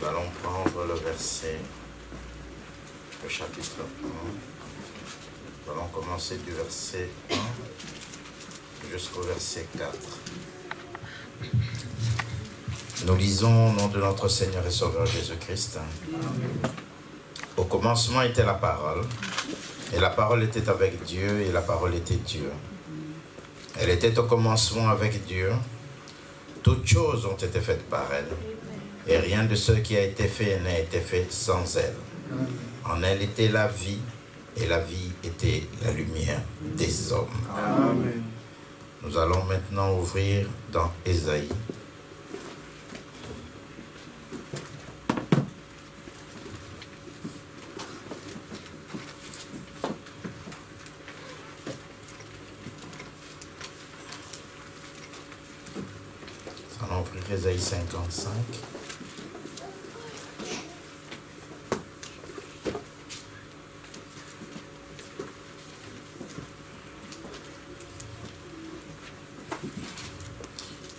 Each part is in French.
Nous allons prendre le verset, le chapitre 1. Nous allons commencer du verset 1 jusqu'au verset 4. Nous lisons au nom de notre Seigneur et Sauveur Jésus-Christ. Au commencement était la parole, et la parole était avec Dieu, et la parole était Dieu. Elle était au commencement avec Dieu. Toutes choses ont été faites par elle, et rien de ce qui a été fait n'a été fait sans elle. En elle était la vie, et la vie était la lumière des hommes. Amen. Nous allons maintenant ouvrir dans Ésaïe. Nous allons ouvrir Ésaïe 55.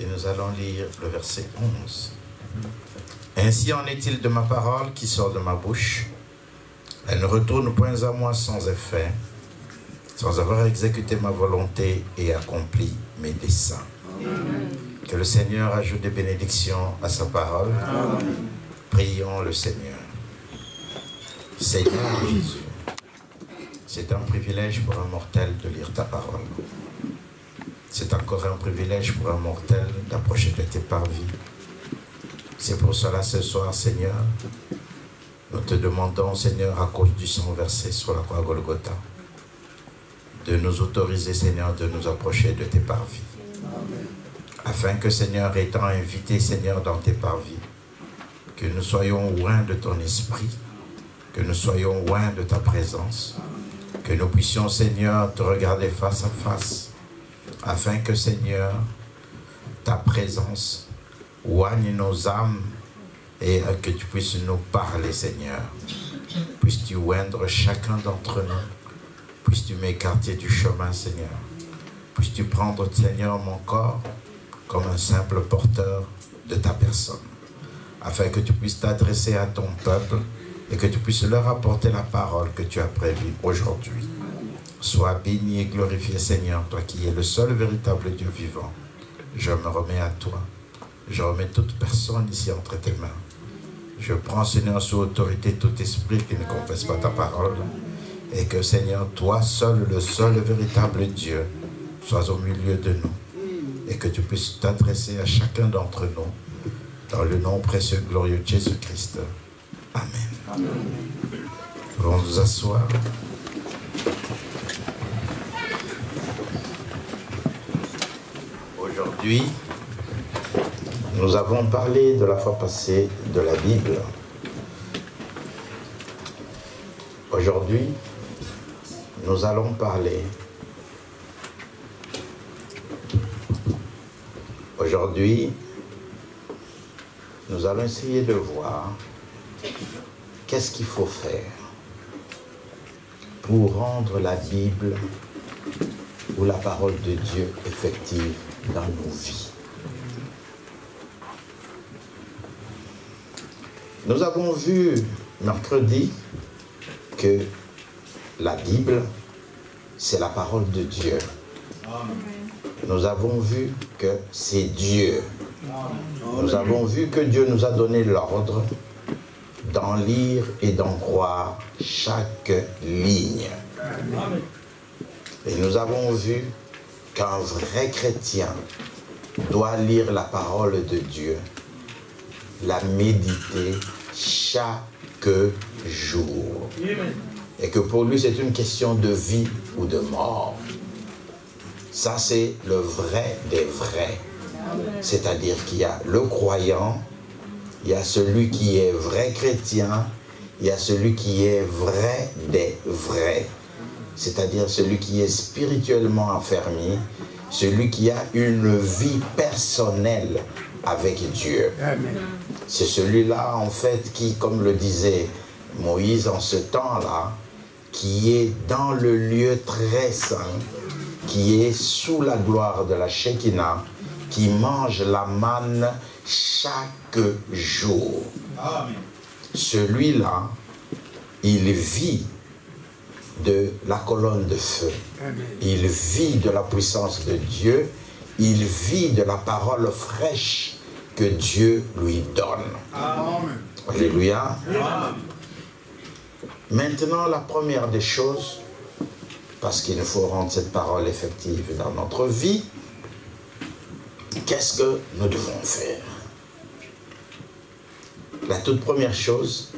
Et nous allons lire le verset 11. Ainsi en est-il de ma parole qui sort de ma bouche. Elle ne retourne point à moi sans effet, sans avoir exécuté ma volonté et accompli mes desseins. Amen. Que le Seigneur ajoute des bénédictions à sa parole. Amen. Prions le Seigneur. Seigneur Jésus, c'est un privilège pour un mortel de lire ta parole. C'est encore un privilège pour un mortel d'approcher de tes parvis. C'est pour cela ce soir, Seigneur, nous te demandons, Seigneur, à cause du sang versé sur la croix Golgotha, de nous autoriser, Seigneur, de nous approcher de tes parvis. Amen. Afin que, Seigneur, étant invité, Seigneur, dans tes parvis, que nous soyons loin de ton esprit, que nous soyons loin de ta présence, que nous puissions, Seigneur, te regarder face à face, afin que, Seigneur, ta présence oigne nos âmes et que tu puisses nous parler, Seigneur. Puisses-tu oindre chacun d'entre nous. Puisses-tu m'écarter du chemin, Seigneur. Puisses-tu prendre, Seigneur, mon corps comme un simple porteur de ta personne, afin que tu puisses t'adresser à ton peuple et que tu puisses leur apporter la parole que tu as prévue aujourd'hui. Sois béni et glorifié, Seigneur, toi qui es le seul véritable Dieu vivant. Je me remets à toi. Je remets toute personne ici entre tes mains. Je prends, Seigneur, sous autorité tout esprit qui ne confesse pas ta parole. Et que, Seigneur, toi seul, le seul véritable Dieu, sois au milieu de nous. Et que tu puisses t'adresser à chacun d'entre nous. Dans le nom précieux et glorieux de Jésus-Christ. Amen. Amen. Nous allons nous asseoir. Aujourd'hui, nous avons parlé de la fois passée de la Bible. Aujourd'hui, nous allons parler. Aujourd'hui, nous allons essayer de voir qu'est-ce qu'il faut faire pour rendre la Bible ou la parole de Dieu effective dans nos vies. Nous avons vu mercredi que la Bible, c'est la parole de Dieu. Nous avons vu que c'est Dieu. Nous avons vu que Dieu nous a donné l'ordre d'en lire et d'en croire chaque ligne. Et nous avons vu qu'un vrai chrétien doit lire la parole de Dieu, la méditer chaque jour. Et que pour lui, c'est une question de vie ou de mort. Ça, c'est le vrai des vrais. C'est-à-dire qu'il y a le croyant, il y a celui qui est vrai chrétien, il y a celui qui est vrai des vrais. C'est-à-dire celui qui est spirituellement affermi, celui qui a une vie personnelle avec Dieu. C'est celui-là, en fait, qui, comme le disait Moïse en ce temps-là, qui est dans le lieu très saint, qui est sous la gloire de la Shekinah, qui mange la manne chaque jour. Celui-là, il vit de la colonne de feu. Il vit de la puissance de Dieu. Il vit de la parole fraîche que Dieu lui donne. Amen. Alléluia. Amen. Maintenant, la première des choses, parce qu'il nous faut rendre cette parole effective dans notre vie, qu'est-ce que nous devons faire? La toute première chose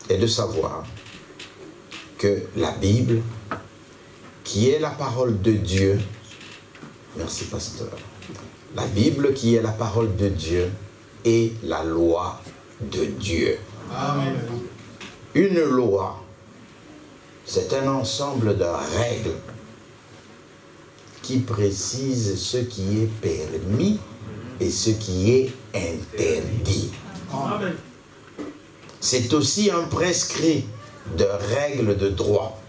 est de savoir que la Bible, qui est la parole de Dieu, merci pasteur, la Bible qui est la parole de Dieu est la loi de Dieu. Amen. Une loi, c'est un ensemble de règles qui précise ce qui est permis et ce qui est interdit. C'est aussi un prescrit de règles de droit,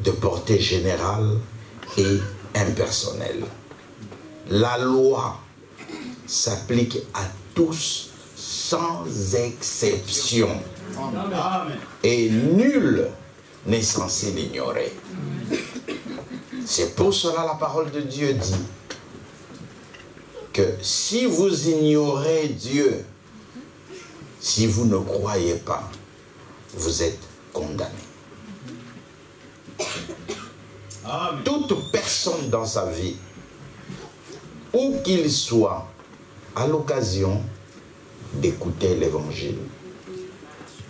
de portée générale et impersonnelle. La loi s'applique à tous sans exception. Et nul n'est censé l'ignorer. C'est pour cela la parole de Dieu dit que si vous ignorez Dieu, si vous ne croyez pas, vous êtes condamné. Amen. Toute personne dans sa vie, où qu'il soit, à l'occasion d'écouter l'évangile,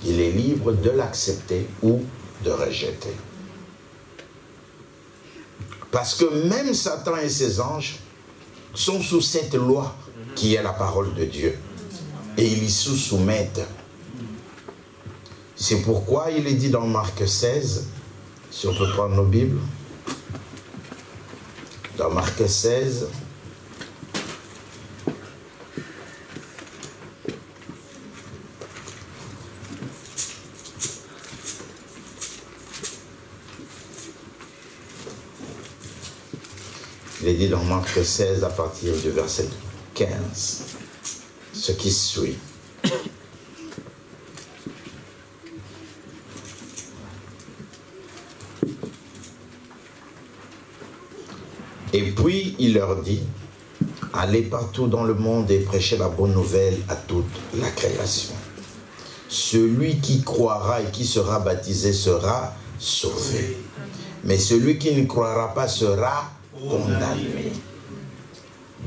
il est libre de l'accepter ou de rejeter. Parce que même Satan et ses anges sont sous cette loi qui est la parole de Dieu. Et ils y soumettent. C'est pourquoi il est dit dans Marc 16, si on peut prendre nos Bibles, dans Marc 16, il est dit dans Marc 16 à partir du verset 15, ce qui suit. Et puis il leur dit, allez partout dans le monde et prêchez la bonne nouvelle à toute la création. Celui qui croira et qui sera baptisé sera sauvé. Mais celui qui ne croira pas sera condamné.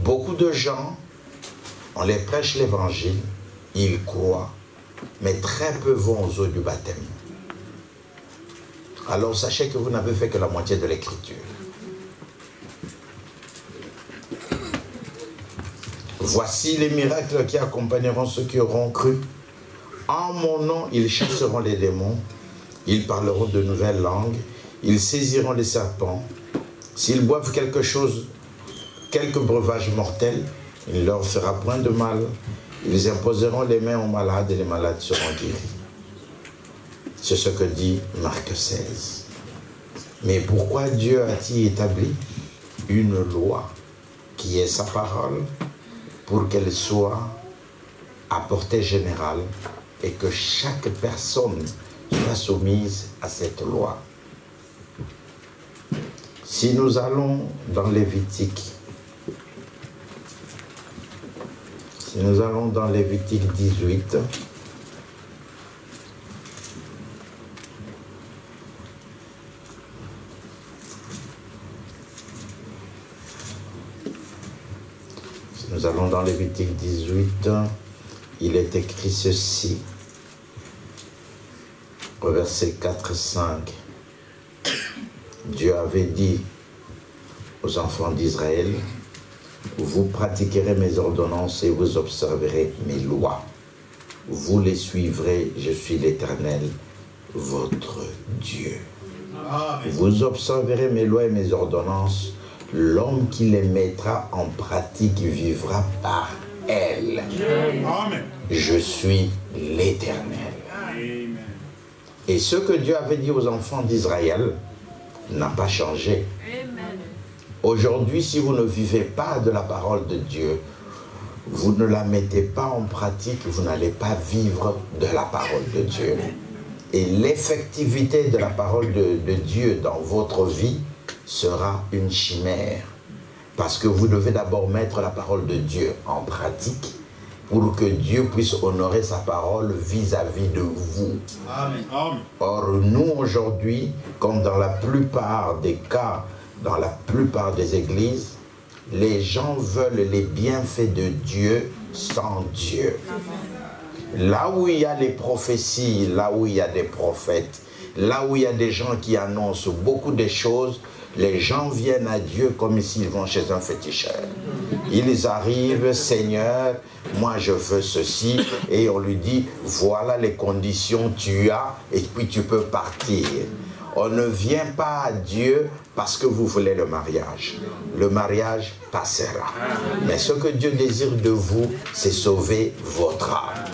Beaucoup de gens, on les prêche l'évangile, ils croient, mais très peu vont aux eaux du baptême. Alors sachez que vous n'avez fait que la moitié de l'écriture. Voici les miracles qui accompagneront ceux qui auront cru. En mon nom, ils chasseront les démons, ils parleront de nouvelles langues, ils saisiront les serpents. S'ils boivent quelque chose, quelque breuvage mortel, il ne leur fera point de mal. Ils imposeront les mains aux malades et les malades seront guéris. C'est ce que dit Marc 16. Mais pourquoi Dieu a-t-il établi une loi qui est sa parole pour qu'elle soit à portée générale et que chaque personne soit soumise à cette loi? Si nous allons dans Lévitique, si nous allons dans Lévitique 18, nous allons dans Lévitique 18, il est écrit ceci, au verset 4-5. Dieu avait dit aux enfants d'Israël, vous pratiquerez mes ordonnances et vous observerez mes lois. Vous les suivrez, je suis l'Éternel, votre Dieu. Amen. Vous observerez mes lois et mes ordonnances. L'homme qui les mettra en pratique vivra par elles. Amen. Je suis l'Éternel. Et ce que Dieu avait dit aux enfants d'Israël n'a pas changé. Amen. Aujourd'hui, si vous ne vivez pas de la parole de Dieu, vous ne la mettez pas en pratique, vous n'allez pas vivre de la parole de Dieu. Et l'effectivité de la parole de Dieu dans votre vie sera une chimère. Parce que vous devez d'abord mettre la parole de Dieu en pratique pour que Dieu puisse honorer sa parole vis-à-vis de vous. Amen. Or, nous aujourd'hui, comme dans la plupart des cas, dans la plupart des églises, les gens veulent les bienfaits de Dieu sans Dieu. Là où il y a les prophéties, là où il y a des prophètes, là où il y a des gens qui annoncent beaucoup de choses, les gens viennent à Dieu comme s'ils vont chez un féticheur. Ils arrivent, Seigneur, moi je veux ceci, et on lui dit, voilà les conditions tu as, et puis tu peux partir. On ne vient pas à Dieu parce que vous voulez le mariage. Le mariage passera. Mais ce que Dieu désire de vous, c'est sauver votre âme.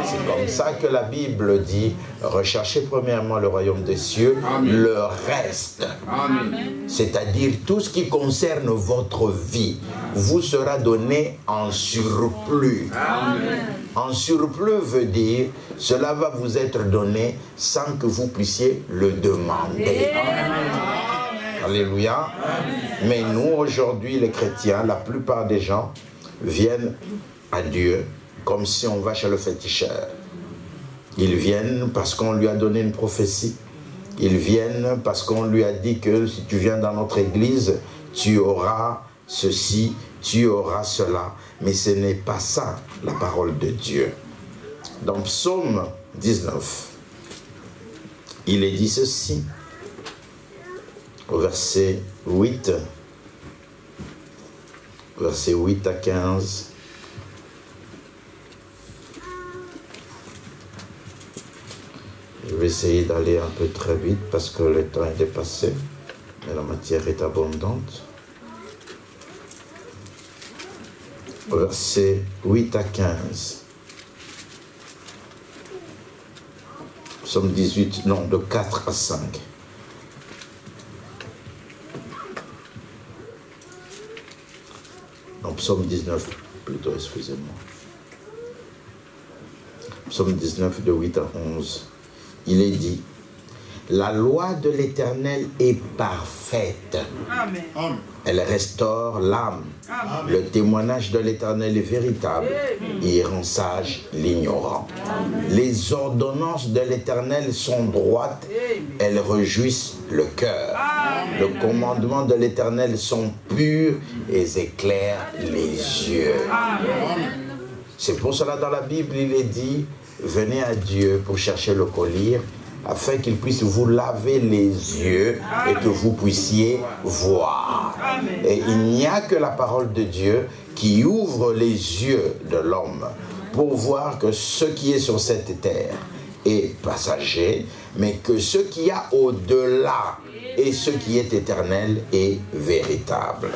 C'est comme ça que la Bible dit, recherchez premièrement le royaume des cieux, le reste, c'est-à-dire tout ce qui concerne votre vie, vous sera donné en surplus. En surplus veut dire, cela va vous être donné sans que vous puissiez le demander. Alléluia. Mais nous, aujourd'hui, les chrétiens, la plupart des gens viennent à Dieu comme si on va chez le féticheur. Ils viennent parce qu'on lui a donné une prophétie. Ils viennent parce qu'on lui a dit que si tu viens dans notre église, tu auras ceci, tu auras cela. Mais ce n'est pas ça, la parole de Dieu. Dans Psaume 19, il est dit ceci, au verset 8, versets 8 à 15. Je vais essayer d'aller un peu très vite parce que le temps est dépassé, mais la matière est abondante. Versets 8 à 15. Psaume 18, non, de 4 à 5. Non, Psaume 19, plutôt, excusez-moi. Psaume 19, de 8 à 11. Il est dit, la loi de l'Éternel est parfaite. Amen. Elle restaure l'âme. Le témoignage de l'Éternel est véritable. Il rend sage l'ignorant. Les ordonnances de l'Éternel sont droites. Elles réjouissent le cœur. Le commandement de l'Éternel sont purs et éclairent les yeux. C'est pour cela dans la Bible, il est dit, venez à Dieu pour chercher le collier, afin qu'il puisse vous laver les yeux et que vous puissiez voir. Et il n'y a que la parole de Dieu qui ouvre les yeux de l'homme pour voir que ce qui est sur cette terre est passager, mais que ce qu'il y a au-delà et ce qui est éternel est véritable.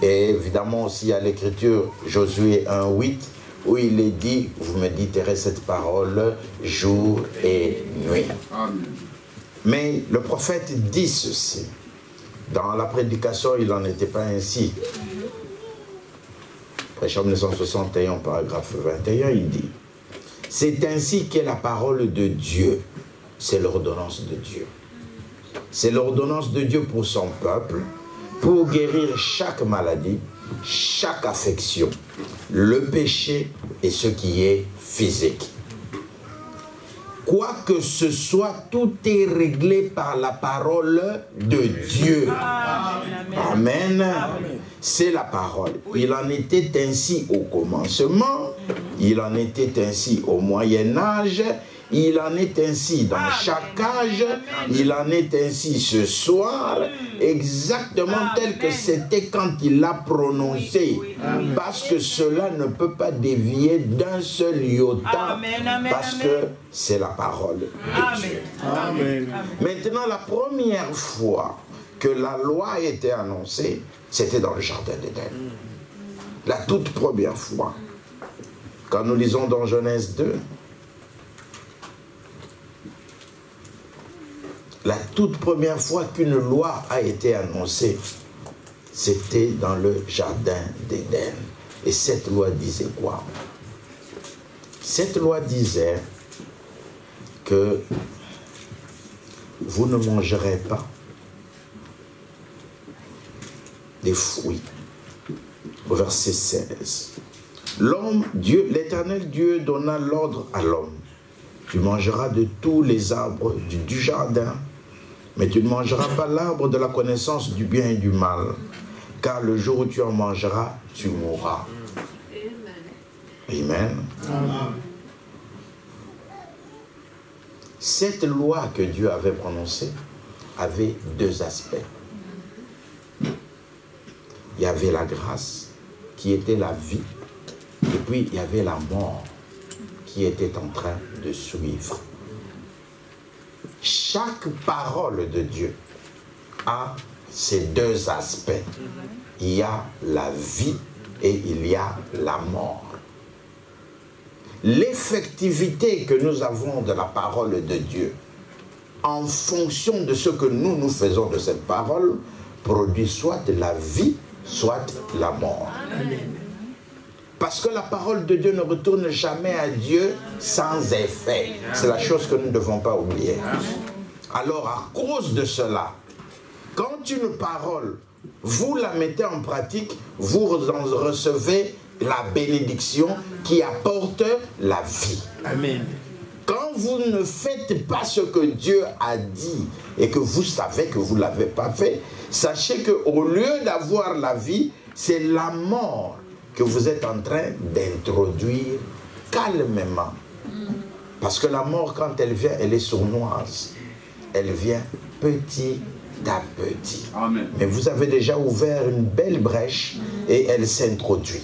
Et évidemment aussi à l'écriture, Josué 1:8, où il est dit, vous méditerez cette parole jour et nuit. Mais le prophète dit ceci. Dans la prédication, il n'en était pas ainsi. Prêche en 1961, paragraphe 21, il dit, c'est ainsi qu'est la parole de Dieu. C'est l'ordonnance de Dieu. C'est l'ordonnance de Dieu pour son peuple, pour guérir chaque maladie, chaque affection, le péché et ce qui est physique. Quoi que ce soit, tout est réglé par la parole de Dieu. Amen. C'est la parole. Il en était ainsi au commencement, il en était ainsi au Moyen-Âge, il en est ainsi dans chaque âge, il en est ainsi ce soir, exactement tel que c'était quand il l'a prononcé. Parce que cela ne peut pas dévier d'un seul iota, parce que c'est la parole de Dieu. Maintenant, la première fois que la loi a été annoncée, c'était dans le jardin d'Éden. La toute première fois. Quand nous lisons dans Genèse 2, la toute première fois qu'une loi a été annoncée, c'était dans le jardin d'Éden. Et cette loi disait quoi? Cette loi disait que vous ne mangerez pas des fruits. Au verset 16. L'homme, Dieu, l'Éternel Dieu donna l'ordre à l'homme. Tu mangeras de tous les arbres du jardin, mais tu ne mangeras pas l'arbre de la connaissance du bien et du mal, car le jour où tu en mangeras, tu mourras. Amen. Amen. Cette loi que Dieu avait prononcée avait deux aspects. Il y avait la grâce, qui était la vie, et puis il y avait la mort, qui était en train de suivre. Chaque parole de Dieu a ces deux aspects. Il y a la vie et il y a la mort. L'effectivité que nous avons de la parole de Dieu, en fonction de ce que nous faisons de cette parole, produit soit la vie, soit la mort. Amen. Parce que la parole de Dieu ne retourne jamais à Dieu sans effet. C'est la chose que nous ne devons pas oublier. Alors, à cause de cela, quand une parole, vous la mettez en pratique, vous en recevez la bénédiction qui apporte la vie. Amen. Quand vous ne faites pas ce que Dieu a dit et que vous savez que vous ne l'avez pas fait, sachez qu'au lieu d'avoir la vie, c'est la mort que vous êtes en train d'introduire calmement. Parce que la mort, quand elle vient, elle est sournoise. Elle vient petit à petit. Amen. Mais vous avez déjà ouvert une belle brèche et elle s'introduit.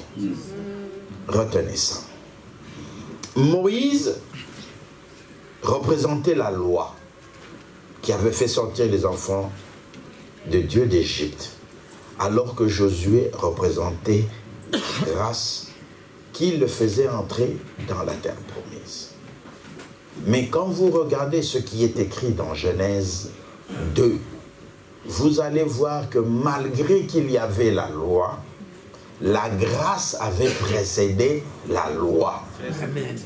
Retenez ça. Moïse représentait la loi qui avait fait sortir les enfants de Dieu d'Égypte, alors que Josué représentait la grâce qui le faisait entrer dans la terre promise. Mais quand vous regardez ce qui est écrit dans Genèse 2, vous allez voir que malgré qu'il y avait la loi, la grâce avait précédé la loi.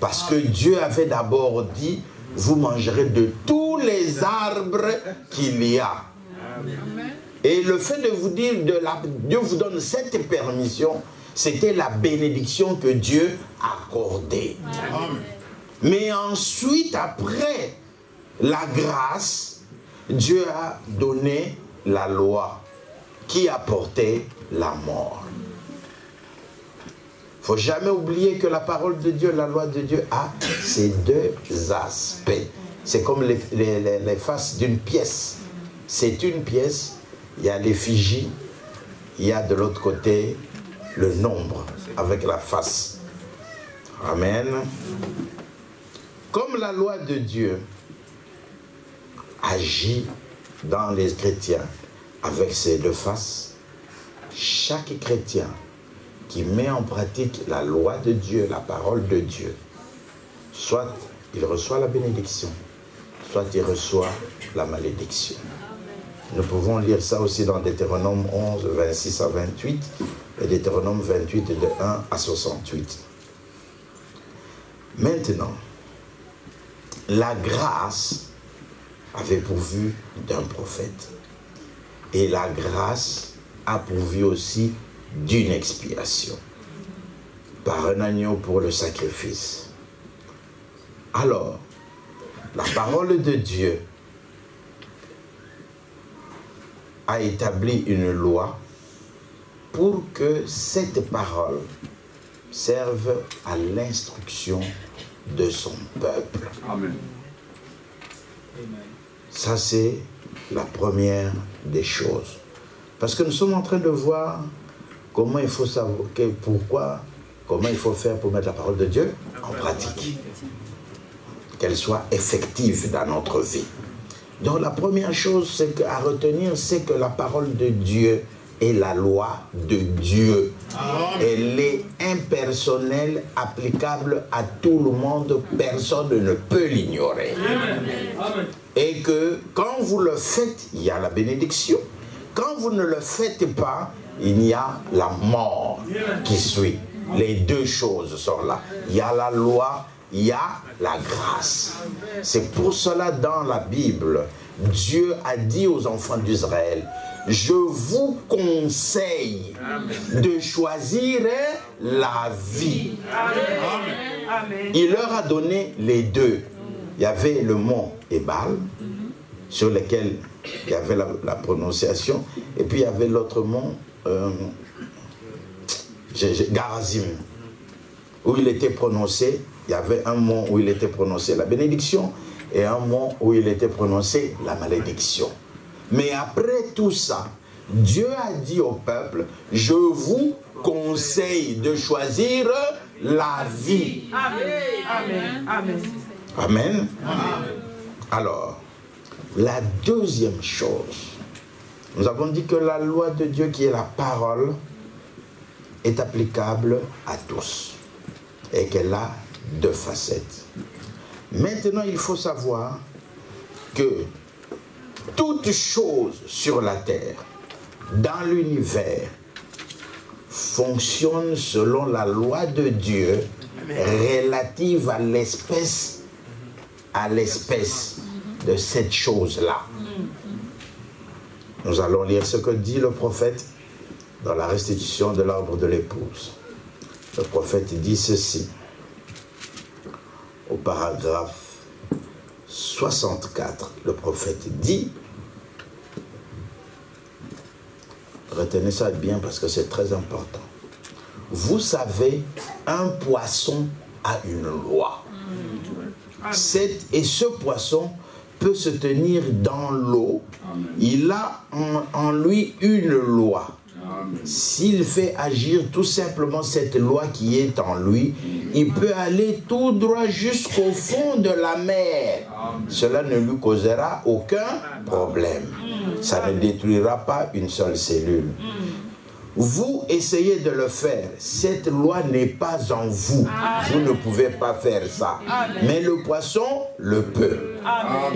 Parce que Dieu avait d'abord dit, vous mangerez de tous les arbres qu'il y a. Et le fait de vous dire, Dieu vous donne cette permission, c'était la bénédiction que Dieu accordait. Mais ensuite, après la grâce, Dieu a donné la loi qui apportait la mort. Il ne faut jamais oublier que la parole de Dieu, la loi de Dieu a ces deux aspects. C'est comme les faces d'une pièce. C'est une pièce, il y a l'effigie, il y a de l'autre côté le nombre avec la face. Amen. Comme la loi de Dieu agit dans les chrétiens avec ses deux faces, chaque chrétien qui met en pratique la loi de Dieu, la parole de Dieu, soit il reçoit la bénédiction, soit il reçoit la malédiction. Nous pouvons lire ça aussi dans Deutéronome 11, 26 à 28 et Deutéronome 28, de 1 à 68. Maintenant, la grâce avait pourvu d'un prophète. Et la grâce a pourvu aussi d'une expiation par un agneau pour le sacrifice. Alors, la parole de Dieu a établi une loi pour que cette parole serve à l'instruction de son peuple. Amen. Ça, c'est la première des choses. Parce que nous sommes en train de voir comment il faut savoir, pourquoi, comment il faut faire pour mettre la parole de Dieu en pratique. Qu'elle soit effective dans notre vie. Donc la première chose à retenir, c'est que la parole de Dieu est la loi de Dieu. Elle est impersonnelle, applicable à tout le monde, personne ne peut l'ignorer. Et que quand vous le faites, il y a la bénédiction. Quand vous ne le faites pas, il y a la mort qui suit. Les deux choses sont là. Il y a la loi, il y a la grâce. C'est pour cela dans la Bible, Dieu a dit aux enfants d'Israël, je vous conseille de choisir la vie. Amen. Il leur a donné les deux. Il y avait le mont Ebal, sur lequel il y avait la prononciation, et puis il y avait l'autre mont, Garazim, où il était prononcé, il y avait un mot où il était prononcé la bénédiction, et un mot où il était prononcé la malédiction. Mais après tout ça, Dieu a dit au peuple, je vous conseille de choisir la vie. Amen. Amen. Amen. Amen. Alors, la deuxième chose, nous avons dit que la loi de Dieu qui est la parole est applicable à tous et qu'elle a deux facettes. Maintenant, il faut savoir que toute chose sur la terre, dans l'univers, fonctionne selon la loi de Dieu relative à l'espèce de cette chose-là. Nous allons lire ce que dit le prophète dans la restitution de l'arbre de l'épouse. Le prophète dit ceci, au paragraphe 64, le prophète dit, retenez ça bien parce que c'est très important. Vous savez, un poisson a une loi. Et ce poisson peut se tenir dans l'eau. Il a en lui une loi. S'il fait agir tout simplement cette loi qui est en lui, il peut aller tout droit jusqu'au fond de la mer. Cela ne lui causera aucun problème. Ça ne détruira pas une seule cellule. Vous essayez de le faire. Cette loi n'est pas en vous. Vous ne pouvez pas faire ça. Mais le poisson le peut.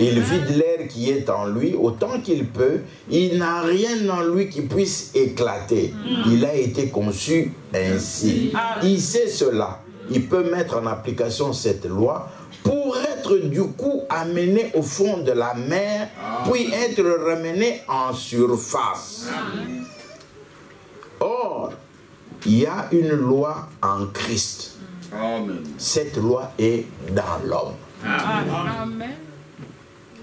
Il vide l'air qui est en lui autant qu'il peut. Il n'a rien en lui qui puisse éclater. Il a été conçu ainsi. Il sait cela. Il peut mettre en application cette loi pour être du coup amené au fond de la mer, puis être ramené en surface. Or, il y a une loi en Christ. Amen. Cette loi est dans l'homme. Amen.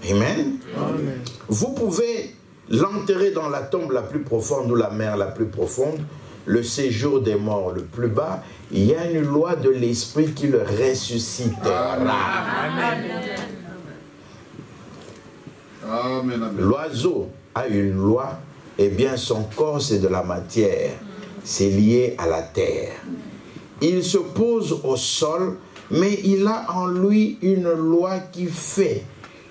Amen. Amen. Vous pouvez l'enterrer dans la tombe la plus profonde ou la mer la plus profonde, le séjour des morts le plus bas. Il y a une loi de l'esprit qui le ressuscitera. L'oiseau a une loi. Eh bien, son corps, c'est de la matière. C'est lié à la terre. Il se pose au sol, mais il a en lui une loi qui fait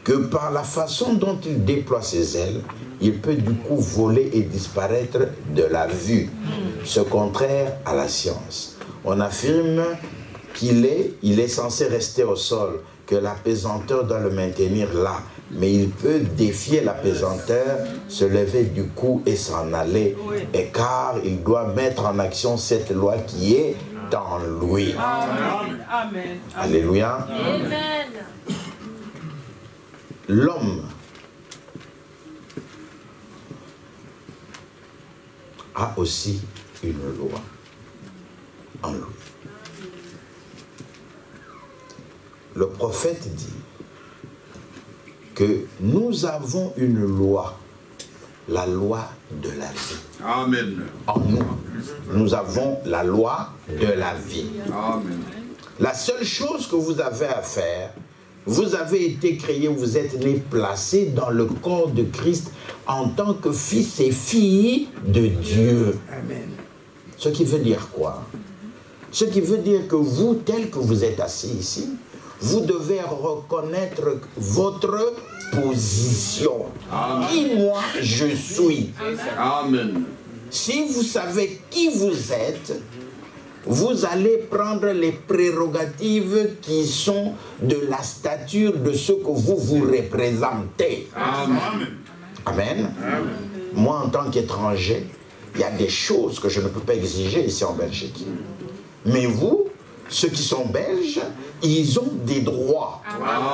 que par la façon dont il déploie ses ailes, il peut du coup voler et disparaître de la vue. Ce contraire à la science. On affirme qu'il est censé rester au sol, que la pesanteur doit le maintenir là. Mais il peut défier la pesanteur, se lever du cou et s'en aller, et car il doit mettre en action cette loi qui est dans lui. Amen. Amen. Alléluia. Amen. L'homme a aussi une loi en lui. Le prophète dit que nous avons une loi, la loi de la vie. Amen. En nous, nous avons la loi de la vie. Amen. La seule chose que vous avez à faire, vous avez été créé, vous êtes né, placé dans le corps de Christ en tant que fils et filles de Dieu. Amen. Ce qui veut dire quoi? Ce qui veut dire que vous, tel que vous êtes assis ici, vous devez reconnaître votre position. Amen. Qui moi je suis. Amen. Si vous savez qui vous êtes, vous allez prendre les prérogatives qui sont de la stature de ce que vous vous représentez. Amen. Amen. Amen. Moi, en tant qu'étranger, il y a des choses que je ne peux pas exiger ici en Belgique. Mais vous, ceux qui sont belges, ils ont des droits.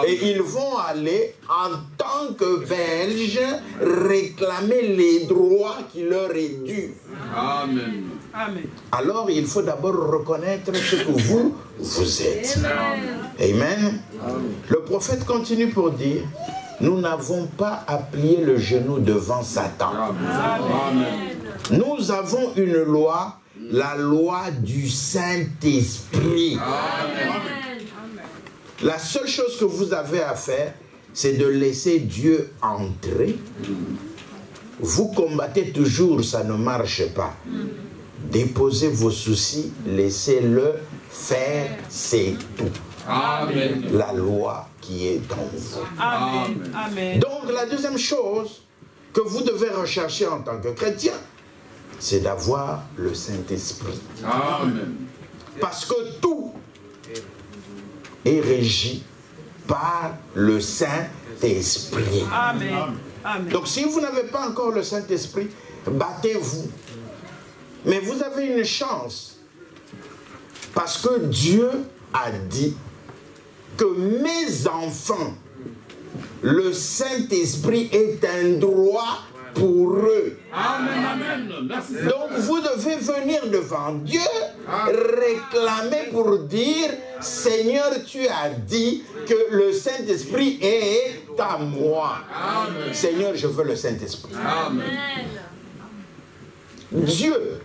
Et ils vont aller, en tant que Belges, réclamer les droits qui leur est dû. Amen. Alors, il faut d'abord reconnaître ce que vous êtes. Amen. Le prophète continue pour dire, nous n'avons pas à plier le genou devant Satan. Nous avons une loi, la loi du Saint-Esprit. La seule chose que vous avez à faire, c'est de laisser Dieu entrer. Vous combattez toujours, ça ne marche pas. Déposez vos soucis, laissez-le faire, c'est tout. Amen. La loi qui est en vous. Amen. Amen. Donc la deuxième chose que vous devez rechercher en tant que chrétien, c'est d'avoir le Saint-Esprit. Amen. Parce que tout est régi par le Saint-Esprit. Amen. Amen. Donc si vous n'avez pas encore le Saint-Esprit, battez-vous. Mais vous avez une chance. Parce que Dieu a dit que mes enfants, le Saint-Esprit est un droit pour eux. Amen. Amen. Merci. Donc vous devez venir devant Dieu, réclamer pour dire, Seigneur, tu as dit que le Saint-Esprit est à moi. Amen. Seigneur, je veux le Saint-Esprit. Amen. Dieu,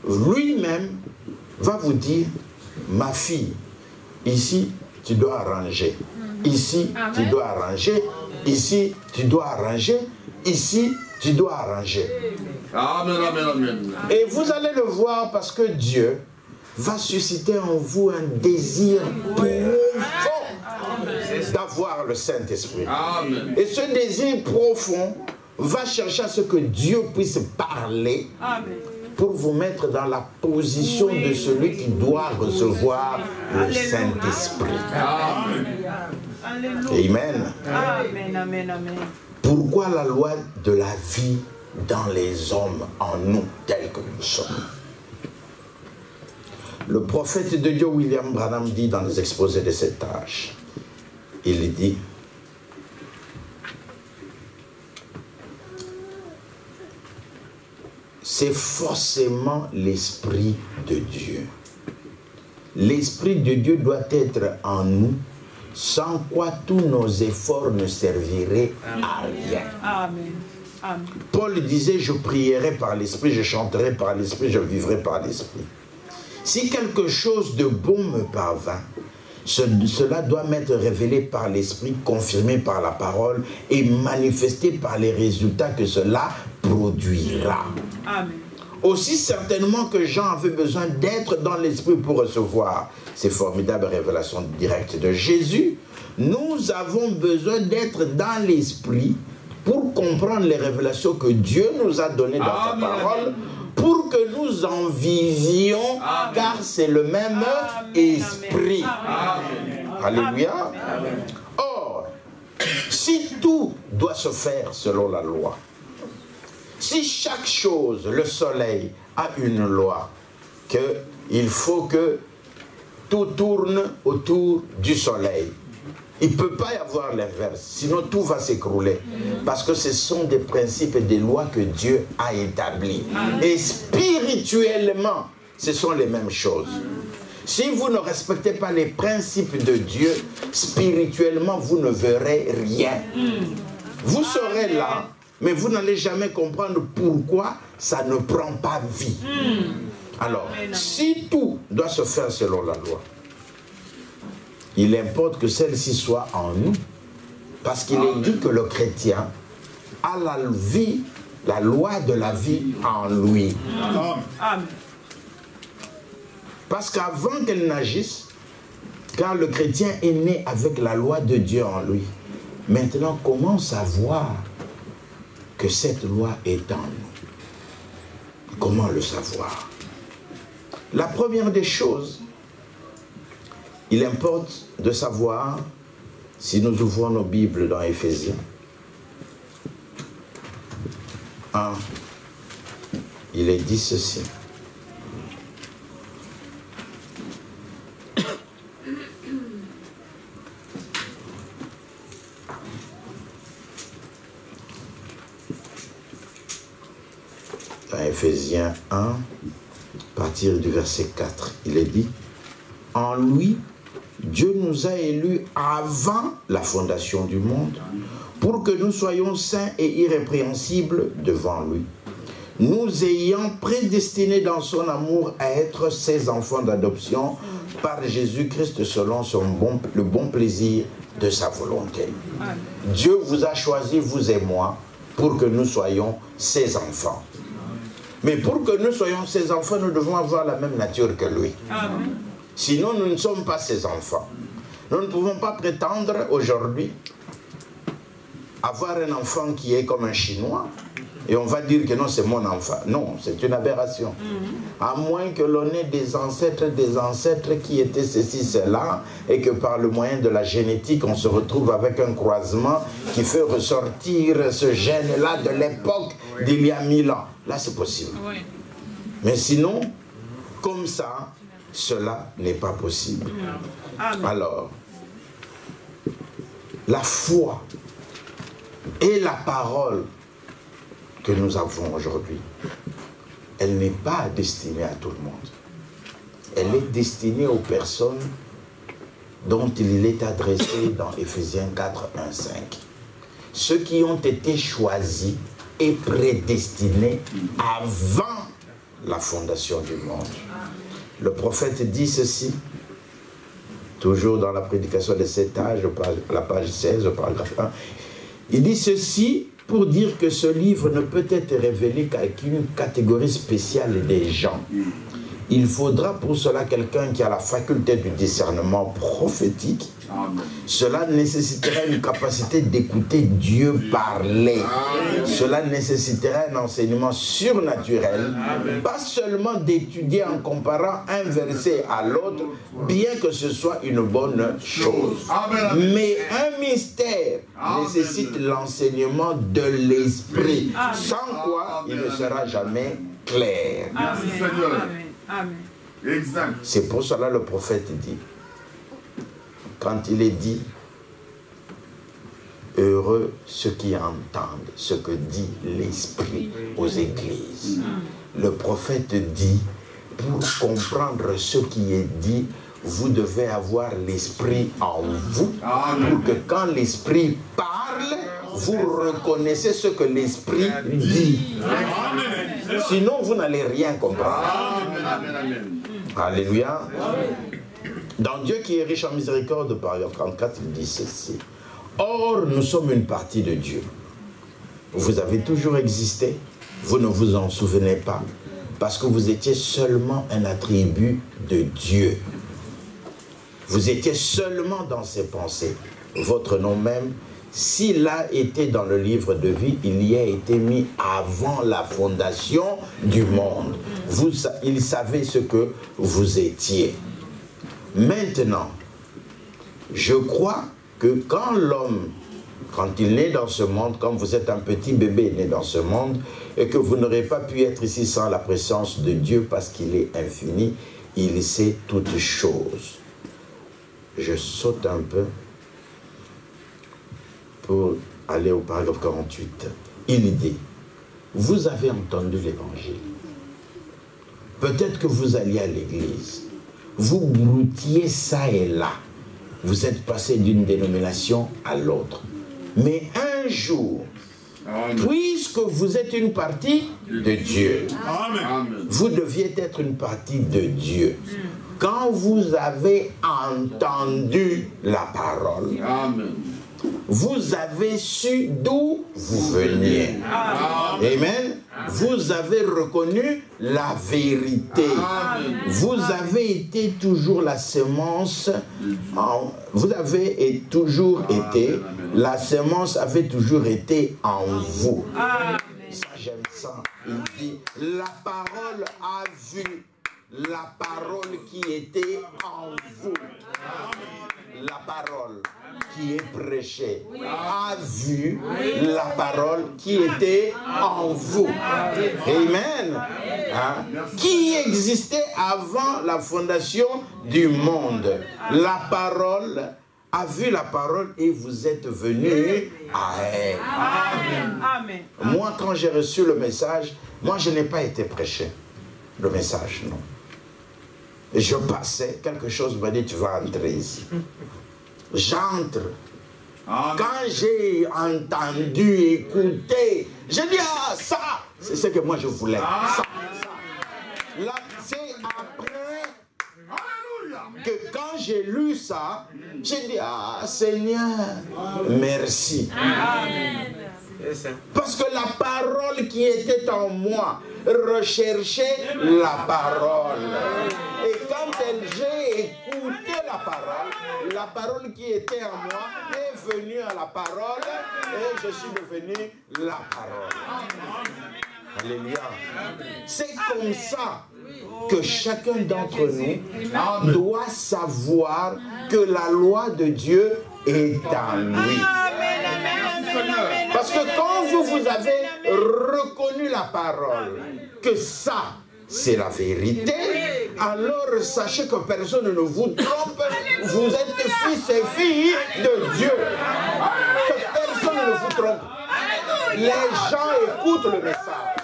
lui-même, va vous dire, ma fille, ici, tu dois arranger. Ici, tu dois arranger. Ici, tu dois arranger. Ici, tu dois arranger. Amen. Amen. Amen. Et vous allez le voir parce que Dieu va susciter en vous un désir profond d'avoir le Saint-Esprit. Amen. Et ce désir profond va chercher à ce que Dieu puisse parler Amen. pour vous mettre dans la position de celui qui doit recevoir le Saint-Esprit. Amen. Alléluia. Amen. Amen. Amen. Amen. Pourquoi la loi de la vie dans les hommes, en nous, tels que nous sommes? Le prophète de Dieu, William Branham, dit dans les exposés de cet âge, il dit, c'est forcément l'Esprit de Dieu. L'Esprit de Dieu doit être en nous, sans quoi tous nos efforts ne serviraient à rien. Amen. Amen. Paul disait, je prierai par l'Esprit, je chanterai par l'Esprit, je vivrai par l'Esprit. Si quelque chose de bon me parvint, cela doit m'être révélé par l'Esprit, confirmé par la parole et manifesté par les résultats que cela produira. Amen. Aussi certainement que Jean avait besoin d'être dans l'Esprit pour recevoir ces formidables révélations directes de Jésus, nous avons besoin d'être dans l'Esprit pour comprendre les révélations que Dieu nous a données dans sa parole, pour que nous en vivions, car c'est le même Esprit. Alléluia. Or, si tout doit se faire selon la loi, si chaque chose, le soleil, a une loi, qu'il faut que tout tourne autour du soleil, il ne peut pas y avoir l'inverse, sinon tout va s'écrouler. Parce que ce sont des principes et des lois que Dieu a établis. Et spirituellement, ce sont les mêmes choses. Si vous ne respectez pas les principes de Dieu, spirituellement, vous ne verrez rien. Vous serez là, mais vous n'allez jamais comprendre pourquoi ça ne prend pas vie. Alors, si tout doit se faire selon la loi, il importe que celle-ci soit en nous. Parce qu'il est dit que le chrétien a la vie, la loi de la vie en lui. Amen. Parce qu'avant qu'elle n'agisse, car le chrétien est né avec la loi de Dieu en lui. Maintenant, comment savoir que cette loi est en nous? Comment le savoir? La première des choses, il importe de savoir, si nous ouvrons nos Bibles dans Éphésiens 1, il est dit ceci. Dans Éphésiens 1, à partir du verset 4, il est dit, « En lui, Dieu nous a élus avant la fondation du monde, pour que nous soyons saints et irrépréhensibles devant lui, nous ayant prédestinés dans son amour à être ses enfants d'adoption par Jésus-Christ selon le bon plaisir de sa volonté. » Dieu vous a choisi, vous et moi, pour que nous soyons ses enfants. Mais pour que nous soyons ses enfants, nous devons avoir la même nature que lui. Amen. Sinon, nous ne sommes pas ses enfants. Nous ne pouvons pas prétendre aujourd'hui avoir un enfant qui est comme un Chinois et on va dire que non, c'est mon enfant. Non, c'est une aberration. À moins que l'on ait des ancêtres qui étaient ceci, cela, et que par le moyen de la génétique, on se retrouve avec un croisement qui fait ressortir ce gène-là de l'époque d'il y a 1000 ans. Là, c'est possible. Oui. Mais sinon, comme ça, cela n'est pas possible. Amen. Alors, la foi et la parole que nous avons aujourd'hui, elle n'est pas destinée à tout le monde. Elle est destinée aux personnes dont il est adressé dans Éphésiens 4, 1, 5. Ceux qui ont été choisis et prédestinés avant la fondation du monde. Le prophète dit ceci, toujours dans la prédication de cet âge, à la page 16, au paragraphe 1. Il dit ceci pour dire que ce livre ne peut être révélé qu'à une catégorie spéciale des gens. Il faudra pour cela quelqu'un qui a la faculté du discernement prophétique. Amen. Cela nécessiterait une capacité d'écouter Dieu parler. Amen. Cela nécessiterait un enseignement surnaturel. Amen. Pas seulement d'étudier en comparant un verset à l'autre, bien que ce soit une bonne chose. Amen. Mais un mystère nécessite l'enseignement de l'esprit, sans quoi il ne sera jamais clair. Amen. C'est pour cela le prophète dit, quand il est dit, heureux ceux qui entendent ce que dit l'Esprit aux églises. Le prophète dit, pour comprendre ce qui est dit, vous devez avoir l'Esprit en vous, pour que quand l'Esprit parle, vous reconnaissez ce que l'Esprit dit. Sinon, vous n'allez rien comprendre. Alléluia. Dans Dieu qui est riche en miséricorde, paragraphe 34, il dit ceci. Or, nous sommes une partie de Dieu. Vous avez toujours existé, vous ne vous en souvenez pas, parce que vous étiez seulement un attribut de Dieu. Vous étiez seulement dans ses pensées. Votre nom même, s'il a été dans le livre de vie, il y a été mis avant la fondation du monde. Il savait ce que vous étiez. Maintenant, je crois que quand l'homme, quand il naît dans ce monde, quand vous êtes un petit bébé né dans ce monde, et que vous n'aurez pas pu être ici sans la présence de Dieu parce qu'il est infini, il sait toutes choses. Je saute un peu pour aller au paragraphe 48. Il dit, vous avez entendu l'évangile. Peut-être que vous alliez à l'église. Vous broutiez ça et là. Vous êtes passé d'une dénomination à l'autre. Mais un jour, puisque vous êtes une partie de Dieu, vous deviez être une partie de Dieu. Quand vous avez entendu la parole, vous avez su d'où vous veniez. Amen. Vous avez reconnu la vérité. Vous avez été toujours la semence. Vous avez toujours été. La semence avait toujours été en vous. Ça, j'aime ça. Il dit, la parole a vu la parole qui était en vous. La parole qui est prêché a vu la parole qui était en vous. Amen. Hein? Qui existait avant la fondation du monde. La parole a vu la parole et vous êtes venus à elle. Amen. Amen. Moi, quand j'ai reçu le message, moi, je n'ai pas été prêché. Le message, non. Et je passais, quelque chose m'a dit, tu vas entrer ici. J'entre. Quand j'ai entendu, écouté, j'ai dit, ah, ça, c'est ce que moi je voulais. Ça. Là, c'est après que quand j'ai lu ça, j'ai dit, ah, Seigneur, merci. Amen. Parce que la parole qui était en moi recherchait la parole. Et quand j'ai écouté la parole qui était en moi est venue à la parole et je suis devenu la parole. Alléluia. C'est comme ça que chacun d'entre nous doit savoir que la loi de Dieu est en lui. Parce que quand vous avez reconnu la parole, que ça, c'est la vérité, alors sachez que personne ne vous trompe, vous êtes fils et filles de Dieu. Que personne ne vous trompe. Les gens écoutent le message,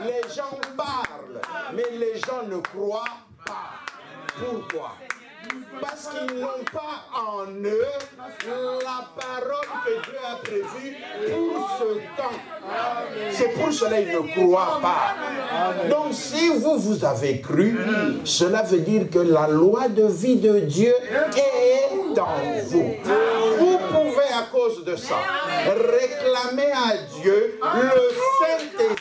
les gens parlent, mais les gens ne croient pas. Pourquoi? Parce qu'ils n'ont pas en eux la parole que Dieu a prévue pour ce temps. C'est pour cela qu'ils ne croient pas. Donc si vous avez cru, cela veut dire que la loi de vie de Dieu est en vous. Vous pouvez à cause de ça réclamer à Dieu le Saint-Esprit.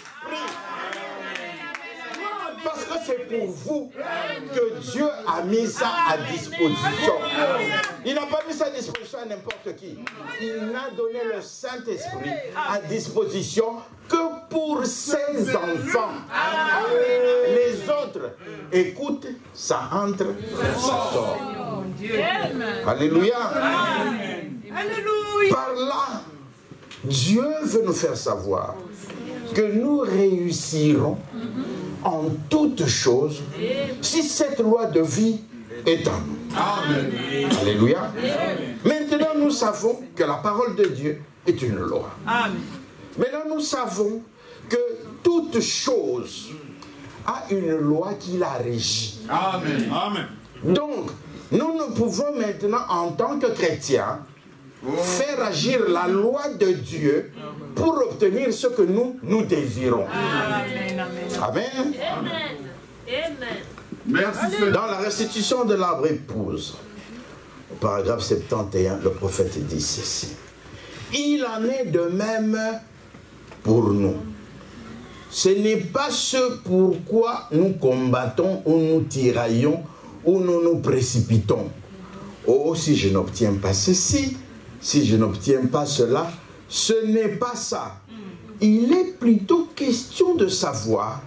Parce que c'est pour vous que Dieu a mis ça à disposition. Il n'a pas mis ça à disposition à n'importe qui. Il n'a donné le Saint-Esprit à disposition que pour ses enfants. Les autres écoutent, ça entre, ça sort. Alléluia. Par là, Dieu veut nous faire savoir que nous réussirons en toutes choses si cette loi de vie est en nous. Amen. Alléluia. Maintenant, nous savons que la parole de Dieu est une loi. Amen. Maintenant, nous savons que toute chose a une loi qui la régit. Amen. Amen. Donc, nous ne pouvons maintenant, en tant que chrétiens, faire agir la loi de Dieu pour obtenir ce que nous désirons. Amen. Amen. Merci. Dans la restitution de l'arbre épouse, au paragraphe 71, le prophète dit ceci. Il en est de même pour nous. Ce n'est pas ce pourquoi nous combattons ou nous tiraillons ou nous nous précipitons. Oh, si je n'obtiens pas ceci, si je n'obtiens pas cela, ce n'est pas ça. Il est plutôt question de savoir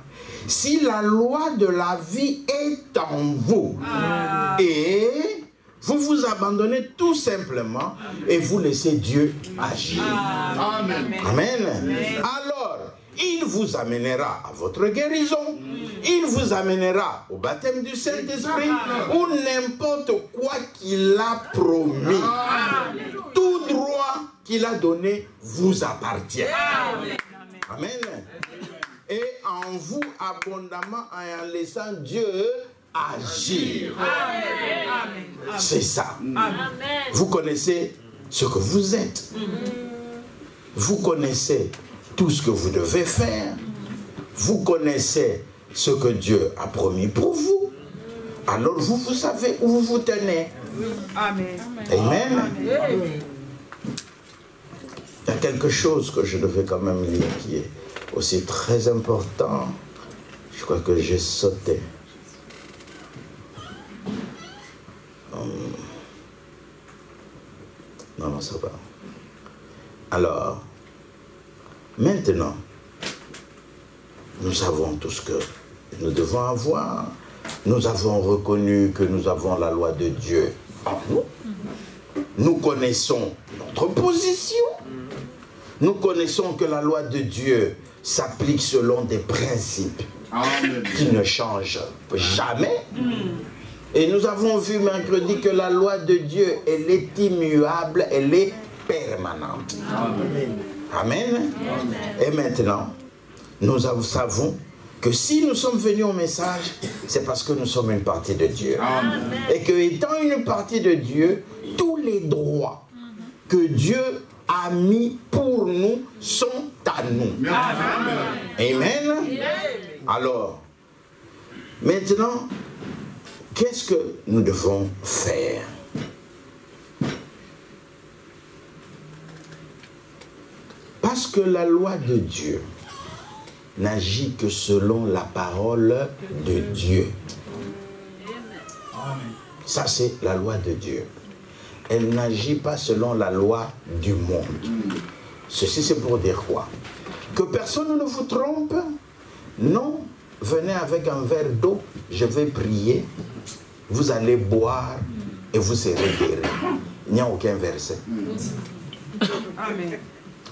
si la loi de la vie est en vous. Et vous vous abandonnez tout simplement et vous laissez Dieu agir. Amen. Amen. Alors, il vous amènera à votre guérison. Il vous amènera au baptême du Saint-Esprit ou n'importe quoi qu'il a promis. Tout droit qu'il a donné vous appartient. Amen. Et en vous abondamment en laissant Dieu agir. C'est ça. Vous connaissez ce que vous êtes. Vous connaissez tout ce que vous devez faire. Vous connaissez ce que Dieu a promis pour vous. Alors vous savez où vous vous tenez. Amen. Amen. Il y a quelque chose que je devais quand même lire qui est aussi très important. Je crois que j'ai sauté. Non, ça va. Alors, maintenant, nous savons tout ce que nous devons avoir. Nous avons reconnu que nous avons la loi de Dieu en nous. nous connaissons notre position. Nous connaissons que la loi de Dieu s'applique selon des principes qui ne changent jamais. Et nous avons vu mercredi que la loi de Dieu, elle est immuable, elle est permanente. Amen. Et maintenant, nous savons que si nous sommes venus au message, c'est parce que nous sommes une partie de Dieu. Et que étant une partie de Dieu, tous les droits que Dieu a mis pour nous sont à nous. Amen. Alors, maintenant, qu'est-ce que nous devons faire? Parce que la loi de Dieu n'agit que selon la parole de Dieu. Ça, c'est la loi de Dieu. Elle n'agit pas selon la loi du monde. Ceci, c'est pour dire quoi? Que personne ne vous trompe. Non, venez avec un verre d'eau, je vais prier, vous allez boire et vous serez guéris. Il n'y a aucun verset. Amen.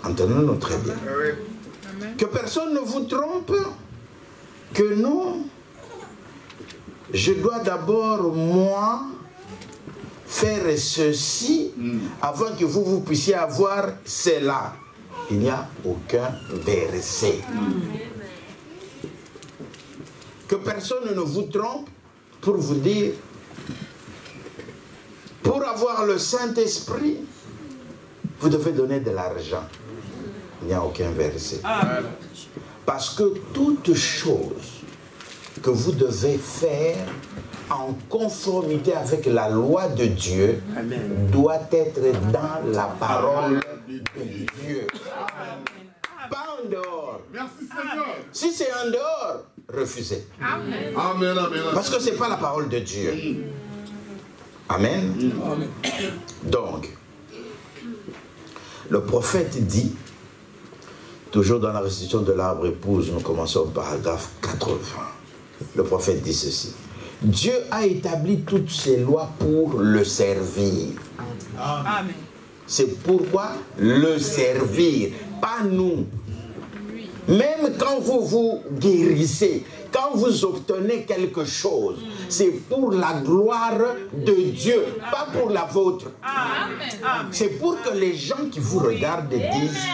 Entendons-nous très bien. Que personne ne vous trompe, que non, je dois d'abord, moi, faire ceci avant que vous puissiez avoir cela. Il n'y a aucun verset. Que personne ne vous trompe pour vous dire, pour avoir le Saint-Esprit, vous devez donner de l'argent. Il n'y a aucun verset. Parce que toute chose que vous devez faire en conformité avec la loi de Dieu doit être dans la parole de Dieu. Pas en dehors. Merci Seigneur. Si c'est en dehors, refusez. Amen. Amen. Parce que ce n'est pas la parole de Dieu. Amen. Donc, le prophète dit, toujours dans la restitution de l'arbre épouse, nous commençons au paragraphe 80. Le prophète dit ceci. Dieu a établi toutes ces lois pour le servir. Amen. C'est pourquoi le servir, pas nous. Même quand vous vous guérissez, quand vous obtenez quelque chose, c'est pour la gloire de Dieu, pas pour la vôtre. C'est pour que les gens qui vous regardent disent,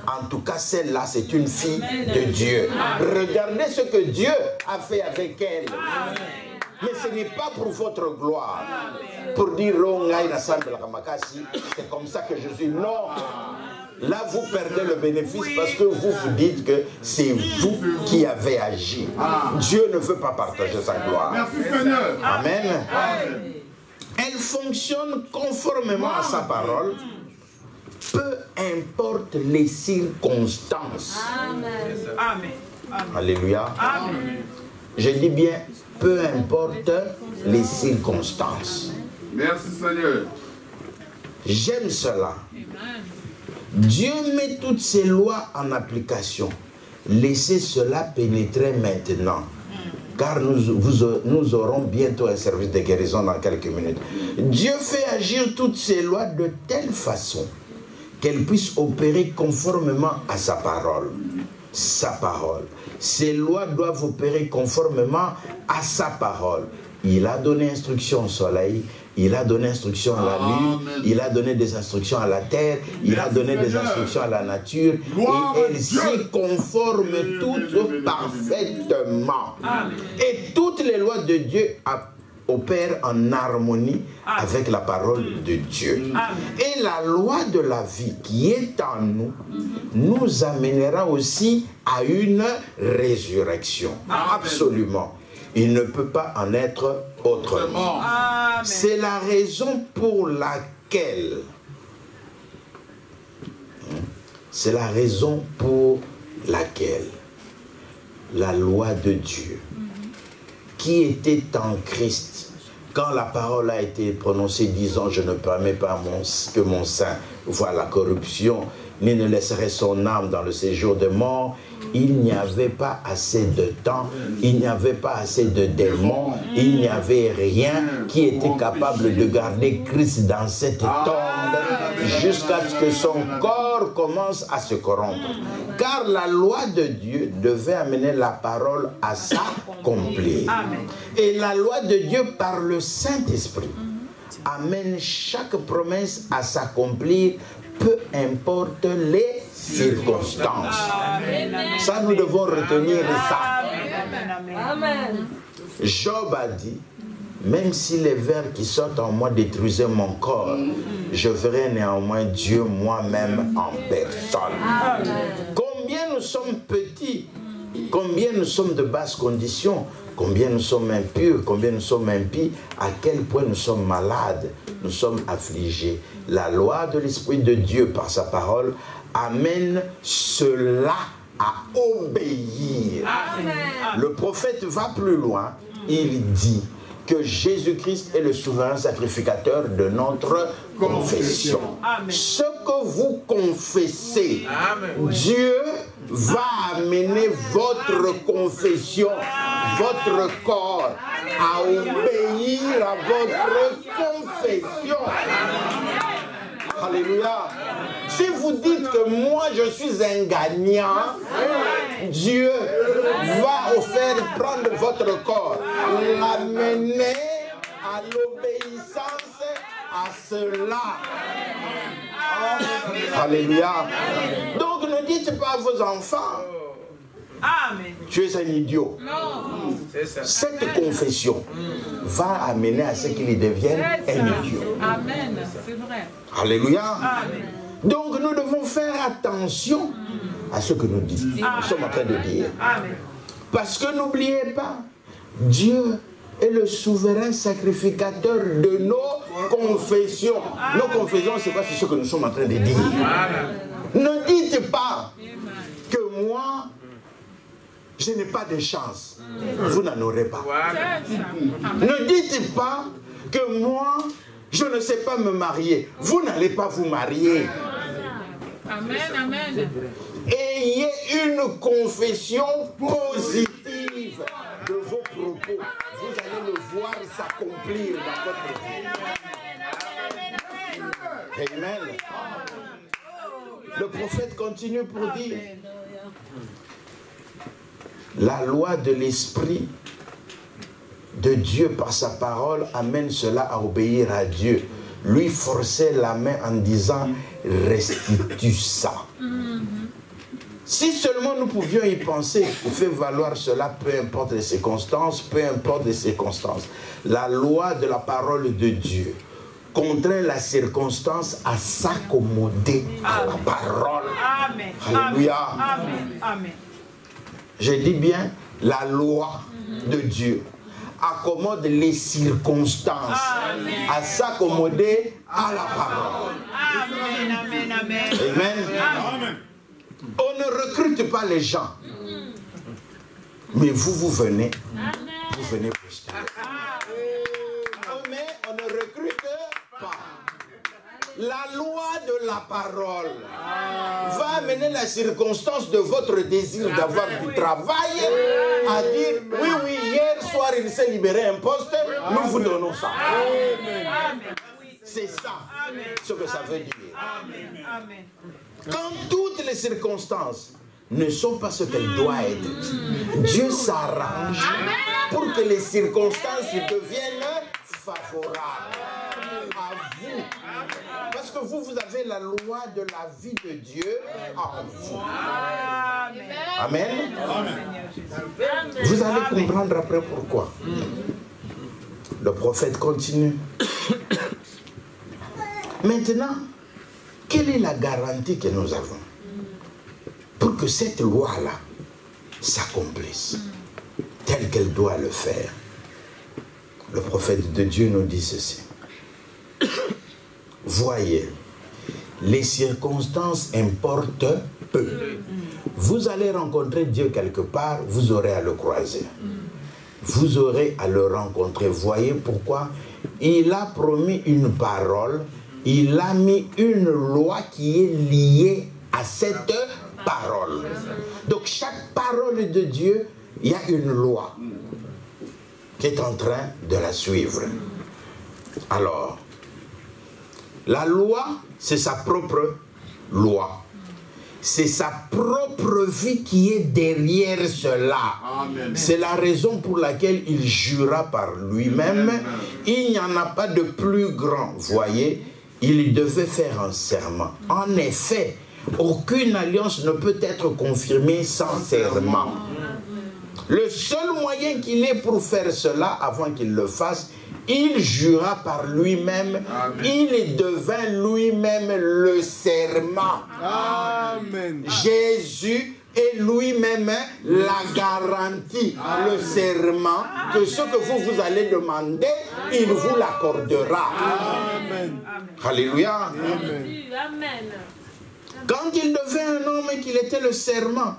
en tout cas celle-là c'est une fille de Dieu. Regardez ce que Dieu a fait avec elle. Mais ce n'est pas pour votre gloire. Pour dire, c'est comme ça que je suis. Non. Là, vous perdez le bénéfice parce que vous vous dites que c'est vous qui avez agi. Dieu ne veut pas partager sa gloire. Merci Seigneur. Amen. Elle fonctionne conformément à sa parole, peu importe les circonstances. Amen. Alléluia. Amen. Je dis bien, peu importe les circonstances. Merci Seigneur. J'aime cela. Dieu met toutes ces lois en application. Laissez cela pénétrer maintenant. Car nous aurons bientôt un service de guérison dans quelques minutes. Dieu fait agir toutes ces lois de telle façon qu'elles puissent opérer conformément à sa parole. Sa parole. Ces lois doivent opérer conformément à sa parole. Il a donné instruction au soleil, il a donné instruction à la lune, il a donné des instructions à la terre, il a donné des instructions à la nature, et elles s'y conforment toutes parfaitement. Et toutes les lois de Dieu opèrent en harmonie avec la parole de Dieu. Et la loi de la vie qui est en nous nous amènera aussi à une résurrection. Absolument. Il ne peut pas en être autrement. C'est la raison pour laquelle la loi de Dieu qui était en Christ, quand la parole a été prononcée disant je ne permets pas que mon sein voie la corruption ni ne laisserait son âme dans le séjour de mort. Il n'y avait pas assez de temps, il n'y avait pas assez de démons, il n'y avait rien qui était capable de garder Christ dans cette tombe jusqu'à ce que son corps commence à se corrompre. Car la loi de Dieu devait amener la parole à s'accomplir. Et la loi de Dieu par le Saint-Esprit amène chaque promesse à s'accomplir, peu importe les circonstances. Ça, nous devons retenir ça. Job a dit, même si les vers qui sortent en moi détruisaient mon corps, je verrai néanmoins Dieu moi-même en personne. Combien nous sommes petits, combien nous sommes de basse condition, combien nous sommes impurs, combien nous sommes impies, à quel point nous sommes malades, nous sommes affligés. La loi de l'Esprit de Dieu par sa parole amène cela à obéir. Amen. Le prophète va plus loin, il dit que Jésus-Christ est le souverain sacrificateur de notre confession. Amen. Ce que vous confessez, amen, Dieu va amener votre confession, votre corps à obéir à votre confession. Alléluia. Si vous dites que moi je suis un gagnant, Dieu va faire prendre votre corps, l'amener à l'obéissance à cela. Alléluia. Donc ne dites pas à vos enfants, tu es un idiot. Non. Cette confession va amener à ce qu'il devienne un idiot. Amen. C'est vrai. Alléluia. Amen. Donc nous devons faire attention à ce que nous disons. Nous sommes en train de dire. Amen. Parce que n'oubliez pas, Dieu est le souverain sacrificateur de nos confessions. Amen. Nos confessions, c'est quoi? C'est ce que nous sommes en train de dire. Amen. Ne dites pas que moi, je n'ai pas de chance. Vous n'en aurez pas. Ne dites pas que moi, je ne sais pas me marier. Vous n'allez pas vous marier. Amen, amen. Ayez une confession positive de vos propos. Vous allez le voir s'accomplir dans votre vie. Amen. Le prophète continue pour dire, la loi de l'Esprit de Dieu par sa parole amène cela à obéir à Dieu. Lui forçait la main en disant, restitue ça. Si seulement nous pouvions y penser, on fait valoir cela, peu importe les circonstances, peu importe les circonstances. La loi de la parole de Dieu contraint la circonstance à s'accommoder à la parole. Amen. Alléluia. Amen. Amen. Je dis bien, la loi de Dieu accommode les circonstances à s'accommoder à la parole. Amen, amen, amen. Amen. Amen. On ne recrute pas les gens, mais vous venez postuler. Mais on ne recrute pas. La loi de la parole va amener la circonstance de votre désir d'avoir du travail à dire, oui, oui, hier soir il s'est libéré un poste, nous vous donnons ça. C'est ça ce que ça veut dire. Quand toutes les circonstances ne sont pas ce qu'elles doivent être, Dieu s'arrange pour que les circonstances deviennent favorables à vous. Parce que vous avez la loi de la vie de Dieu en vous. Amen. Amen. Vous allez comprendre après pourquoi. Le prophète continue. Maintenant, quelle est la garantie que nous avons pour que cette loi-là s'accomplisse telle qu'elle doit le faire? Le prophète de Dieu nous dit ceci. Voyez, les circonstances importent peu. Vous allez rencontrer Dieu quelque part, vous aurez à le croiser. Vous aurez à le rencontrer. Voyez pourquoi il a promis une parole, il a mis une loi qui est liée à cette parole. Donc chaque parole de Dieu, il y a une loi qui est en train de la suivre. Alors, la loi, c'est sa propre loi. C'est sa propre vie qui est derrière cela. C'est la raison pour laquelle il jura par lui-même. Il n'y en a pas de plus grand. Voyez, il devait faire un serment. En effet, aucune alliance ne peut être confirmée sans serment. Le seul moyen qu'il ait pour faire cela, avant qu'il le fasse, il jura par lui-même, il devint lui-même le serment. Amen. Jésus est lui-même la garantie, le serment, que ce que vous allez demander, il vous l'accordera. Amen. Alléluia. Amen. Quand il devint un homme et qu'il était le serment,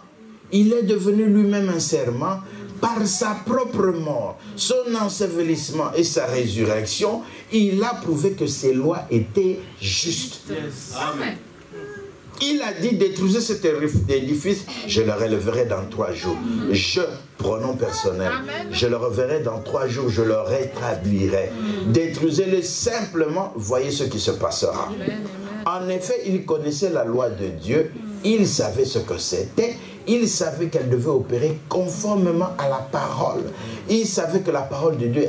il est devenu lui-même un serment par sa propre mort, son ensevelissement et sa résurrection. Il a prouvé que ses lois étaient justes. Amen. Il a dit, détruisez cet édifice, je le relèverai dans 3 jours. Je, pronom personnel, je le reverrai dans 3 jours, je le rétablirai. Détruisez-le simplement, voyez ce qui se passera. En effet, il connaissait la loi de Dieu, il savait ce que c'était, il savait qu'elle devait opérer conformément à la parole. Il savait que la parole de Dieu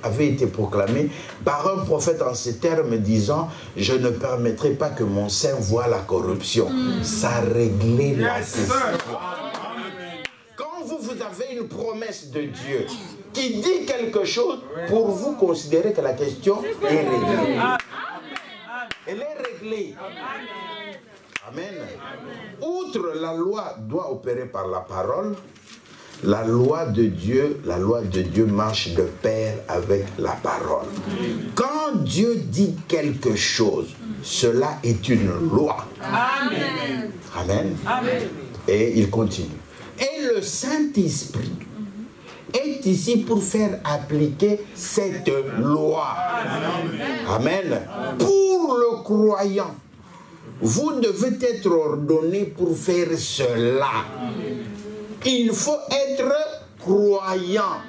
avait été proclamée par un prophète en ces termes disant « Je ne permettrai pas que mon sein voie la corruption. » Ça réglait la question. Quand vous avez une promesse de Dieu qui dit quelque chose, pour vous considérez que la question est réglée. Elle est réglée. Amen. Outre la loi doit opérer par la parole, la loi de Dieu marche de pair avec la parole. Quand Dieu dit quelque chose, cela est une loi. Amen. Amen. Amen. Et il continue. Et le Saint-Esprit est ici pour faire appliquer cette loi. Amen. Pour le croyant, vous devez être ordonné pour faire cela. Il faut être croyant.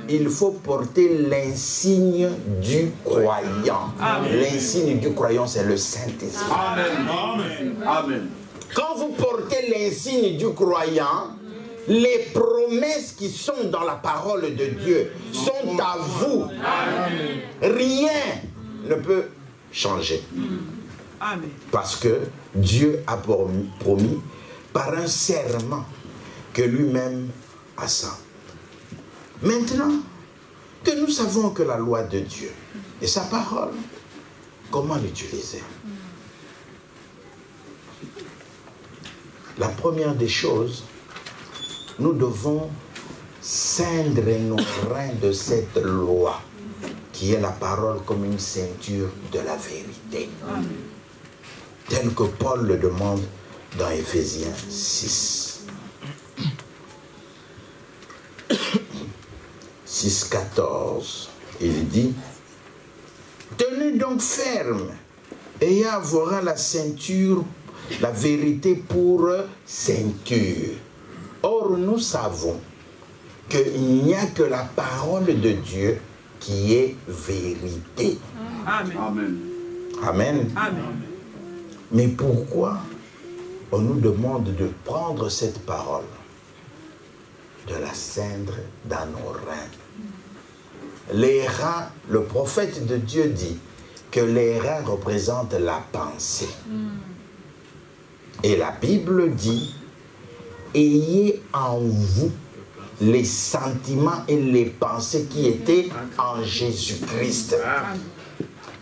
Il faut porter l'insigne du croyant. L'insigne du croyant, c'est le Saint-Esprit. Amen. Amen. Quand vous portez l'insigne du croyant, les promesses qui sont dans la parole de Dieu sont à vous. Rien ne peut changer. Parce que Dieu a promis par un serment que lui-même a ça. Maintenant que nous savons que la loi de Dieu est sa parole, comment l'utiliser? La première des choses, nous devons ceindre nos reins de cette loi qui est la parole comme une ceinture de la vérité. Tel que Paul le demande dans Éphésiens 6. 6,14. Il dit, tenez donc ferme, ayez à vos reins la ceinture, la vérité pour ceinture. Or, nous savons qu'il n'y a que la parole de Dieu qui est vérité. Amen. Amen. Amen. Amen. Mais pourquoi on nous demande de prendre cette parole, de la ceindre dans nos reins? Les reins, le prophète de Dieu dit que les reins représentent la pensée. Et la Bible dit, ayez en vous les sentiments et les pensées qui étaient en Jésus-Christ.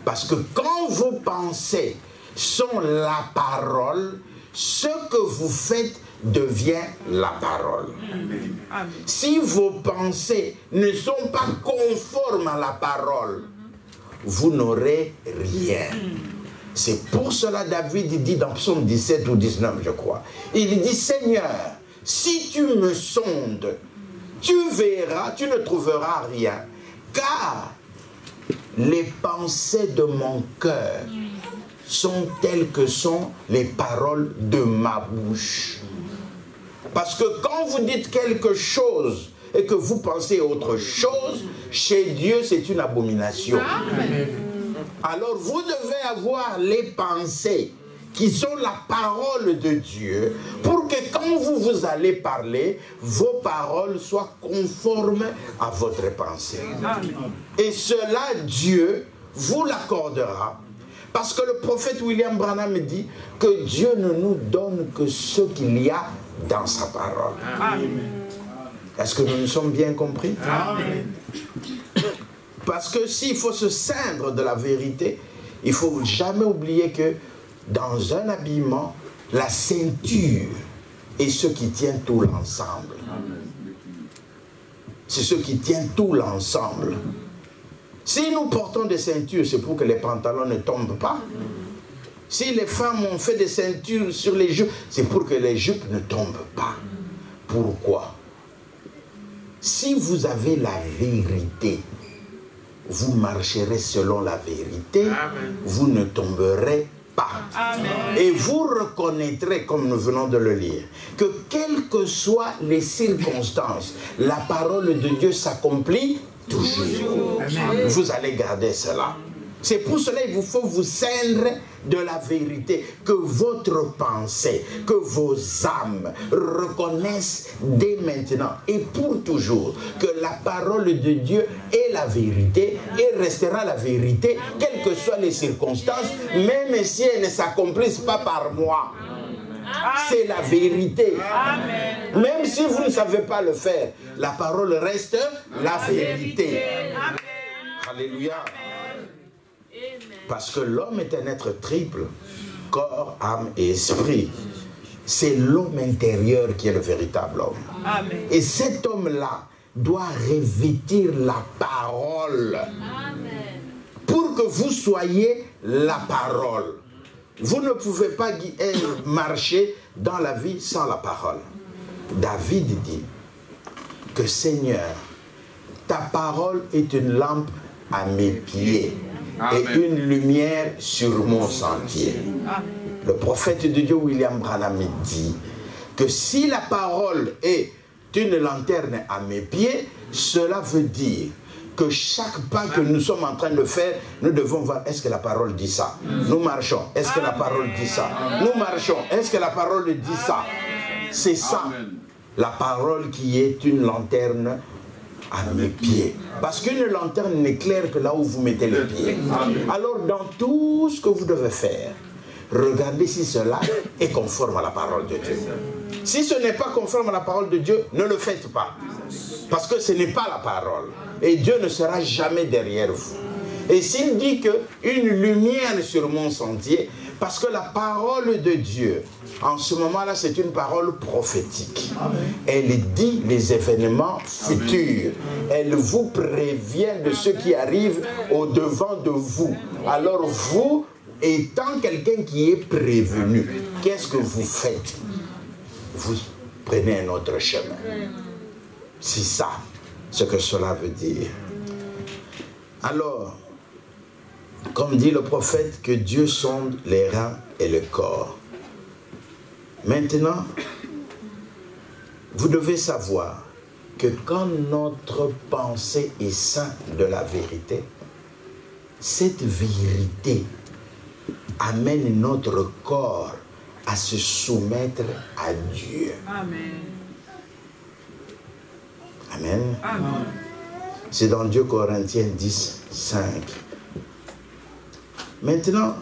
Parce que quand vos pensées sont la parole, ce que vous faites devient la parole. Si vos pensées ne sont pas conformes à la parole, vous n'aurez rien. C'est pour cela David dit dans Psaume 17 ou 19, je crois, il dit, Seigneur, si tu me sondes, tu verras, tu ne trouveras rien, car les pensées de mon cœur sont telles que sont les paroles de ma bouche. Parce que quand vous dites quelque chose et que vous pensez autre chose, chez Dieu, c'est une abomination. Amen. Alors, vous devez avoir les pensées qui sont la parole de Dieu pour que quand vous allez parler, vos paroles soient conformes à votre pensée. Amen. Et cela, Dieu vous l'accordera. Parce que le prophète William Branham dit que Dieu ne nous donne que ce qu'il y a dans sa parole. Amen. Est-ce que nous nous sommes bien compris? Amen. Parce que s'il faut se ceindre de la vérité, il ne faut jamais oublier que dans un habillement, la ceinture est ce qui tient tout l'ensemble. C'est ce qui tient tout l'ensemble. Si nous portons des ceintures, c'est pour que les pantalons ne tombent pas. Si les femmes ont fait des ceintures sur les jupes, c'est pour que les jupes ne tombent pas. Pourquoi? Si vous avez la vérité, vous marcherez selon la vérité, vous ne tomberez pas. Amen. Et vous reconnaîtrez, comme nous venons de le lire, que quelles que soient les circonstances, la parole de Dieu s'accomplit toujours. Amen. Vous allez garder cela. C'est pour cela qu'il vous faut vous ceindre de la vérité, que votre pensée, que vos âmes reconnaissent dès maintenant et pour toujours que la parole de Dieu est la vérité et restera la vérité, quelles que soient les circonstances, même si elles ne s'accomplissent pas par moi. C'est la vérité. Amen. Même si vous ne savez pas le faire, la parole reste la vérité. Amen. Alléluia. Parce que l'homme est un être triple, corps, âme et esprit. C'est l'homme intérieur qui est le véritable homme. Amen. Et cet homme-là doit revêtir la parole. Amen. Pour que vous soyez la parole. Vous ne pouvez pas marcher dans la vie sans la parole. David dit que Seigneur, ta parole est une lampe à mes pieds. Amen. Et une lumière sur mon sentier. Le prophète de Dieu William Branham dit que si la parole est une lanterne à mes pieds, cela veut dire que chaque pas que nous sommes en train de faire, nous devons voir, est-ce que la parole dit ça? Nous marchons, est-ce que la parole dit ça? Nous marchons, est-ce que la parole dit ça? C'est ça, la parole qui est une lanterne à mes pieds. Parce qu'une lanterne n'éclaire que là où vous mettez les pieds. Alors dans tout ce que vous devez faire, regardez si cela est conforme à la parole de Dieu. Si ce n'est pas conforme à la parole de Dieu, ne le faites pas. Parce que ce n'est pas la parole. Et Dieu ne sera jamais derrière vous. Et s'il dit qu'une lumière sur mon sentier, parce que la parole de Dieu, en ce moment-là, c'est une parole prophétique. Elle dit les événements futurs. Elle vous prévient de ce qui arrive au-devant de vous. Alors vous, étant quelqu'un qui est prévenu, qu'est-ce que vous faites? Vous prenez un autre chemin. C'est ça ce que cela veut dire. Alors, comme dit le prophète, que Dieu sonde les reins et le corps. Maintenant, vous devez savoir que quand notre pensée est sainte de la vérité, cette vérité amène notre corps à se soumettre à Dieu. Amen. Amen. Amen. C'est dans 2 Corinthiens 10, 5. Maintenant,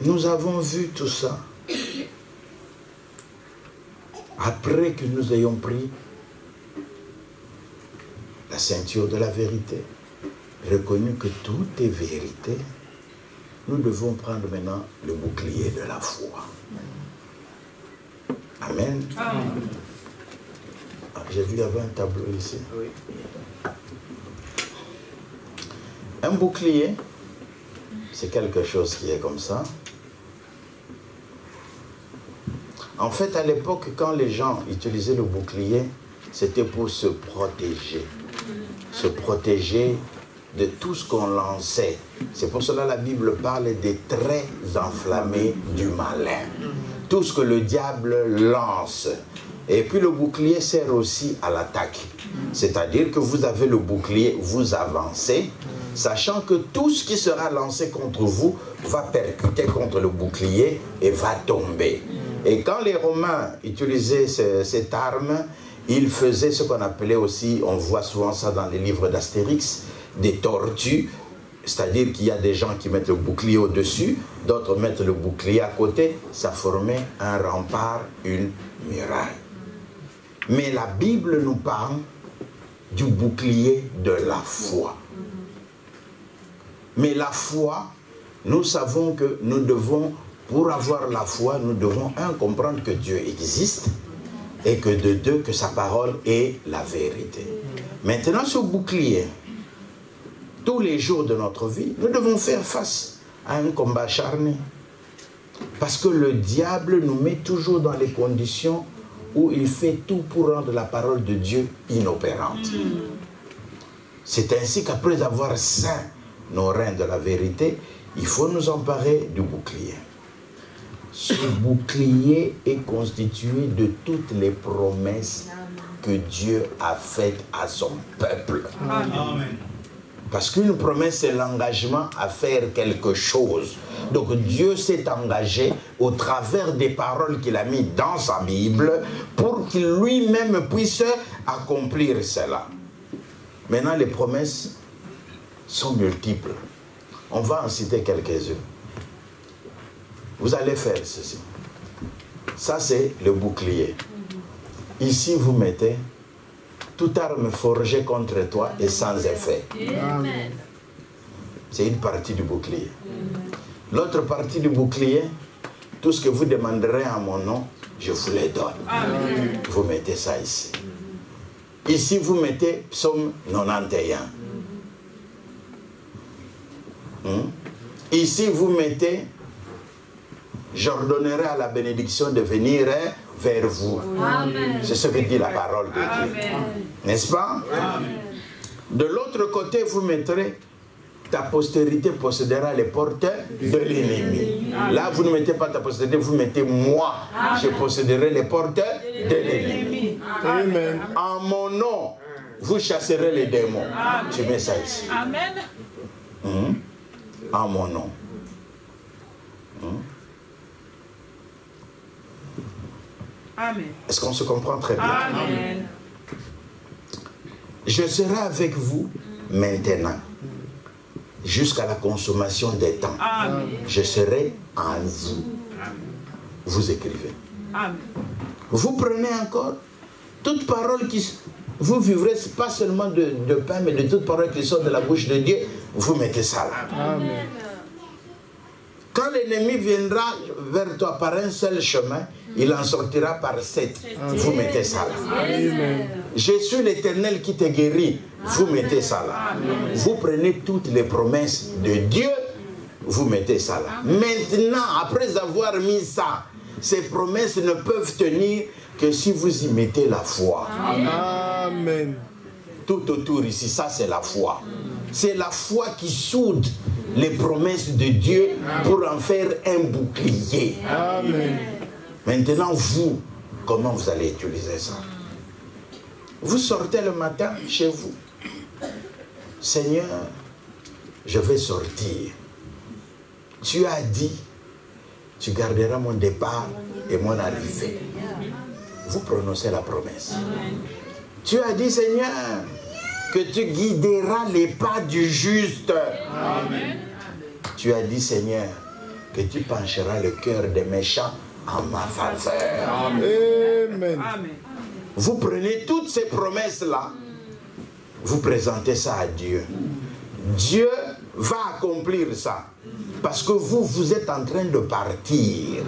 nous avons vu tout ça. Après que nous ayons pris la ceinture de la vérité, reconnu que tout est vérité, nous devons prendre maintenant le bouclier de la foi. Amen. Amen. Ah, j'ai vu qu'il y avait un tableau ici. Un bouclier, c'est quelque chose qui est comme ça. En fait, à l'époque, quand les gens utilisaient le bouclier, c'était pour se protéger. Se protéger de tout ce qu'on lançait. C'est pour cela que la Bible parle des traits enflammés du malin. Tout ce que le diable lance. Et puis le bouclier sert aussi à l'attaque. C'est-à-dire que vous avez le bouclier, vous avancez, sachant que tout ce qui sera lancé contre vous va percuter contre le bouclier et va tomber. Et quand les Romains utilisaient cette arme, ils faisaient ce qu'on appelait aussi, on voit souvent ça dans les livres d'Astérix, des tortues. C'est-à-dire qu'il y a des gens qui mettent le bouclier au-dessus, d'autres mettent le bouclier à côté. Ça formait un rempart, une muraille. Mais la Bible nous parle du bouclier de la foi. Mais la foi, nous savons que nous devons, pour avoir la foi, nous devons, comprendre que Dieu existe et que de deux, que sa parole est la vérité. Maintenant, ce bouclier, tous les jours de notre vie, nous devons faire face à un combat acharné. Parce que le diable nous met toujours dans les conditions où il fait tout pour rendre la parole de Dieu inopérante. C'est ainsi qu'après avoir ceint nos reins de la vérité, il faut nous emparer du bouclier. Ce bouclier est constitué de toutes les promesses que Dieu a faites à son peuple. Amen. Parce qu'une promesse, c'est l'engagement à faire quelque chose. Donc Dieu s'est engagé au travers des paroles qu'il a mises dans sa Bible pour qu'il lui-même puisse accomplir cela. Maintenant, les promesses sont multiples. On va en citer quelques-unes. Vous allez faire ceci. Ça, c'est le bouclier. Ici, vous mettez toute arme forgée contre toi est sans effet. Amen. C'est une partie du bouclier. L'autre partie du bouclier, tout ce que vous demanderez en mon nom, je vous le donne. Amen. Vous mettez ça ici. Ici, vous mettez Psaume 91. Ici, vous mettez j'ordonnerai à la bénédiction de venir vers vous. C'est ce que dit la parole de Dieu. N'est-ce pas? Amen. De l'autre côté, vous mettrez ta postérité possédera les portes de l'ennemi. Là, vous ne mettez pas ta postérité, vous mettez moi. Je posséderai les portes de l'ennemi. Amen. En mon nom, vous chasserez les démons. Amen. Tu mets ça ici. Amen. En mon nom. Amen. Est-ce qu'on se comprend très bien? Amen. Je serai avec vous maintenant, jusqu'à la consommation des temps. Amen. Je serai en vous. Vous écrivez. Amen. Vous prenez encore toute parole qui... Vous vivrez pas seulement de pain, mais de toute parole qui sort de la bouche de Dieu. Vous mettez ça là. Amen. Quand l'ennemi viendra vers toi par un seul chemin, il en sortira par 7. Vous mettez ça là. Amen. Je suis l'Éternel qui te guérit. Vous mettez ça là. Amen. Vous prenez toutes les promesses de Dieu. Vous mettez ça là. Amen. Maintenant, après avoir mis ça, ces promesses ne peuvent tenir que si vous y mettez la foi. Amen. Tout autour ici, ça c'est la foi. C'est la foi qui soude les promesses de Dieu pour en faire un bouclier. Amen. Maintenant, vous, comment vous allez utiliser ça? Vous sortez le matin chez vous. Seigneur, je vais sortir. Tu as dit, tu garderas mon départ et mon arrivée. Vous prononcez la promesse. Tu as dit, Seigneur, que tu guideras les pas du juste. Amen. Tu as dit, Seigneur, que tu pencheras le cœur des méchants en ma faveur. Amen. Amen. Vous prenez toutes ces promesses-là, vous présentez ça à Dieu. Dieu va accomplir ça. Parce que vous, vous êtes en train de partir.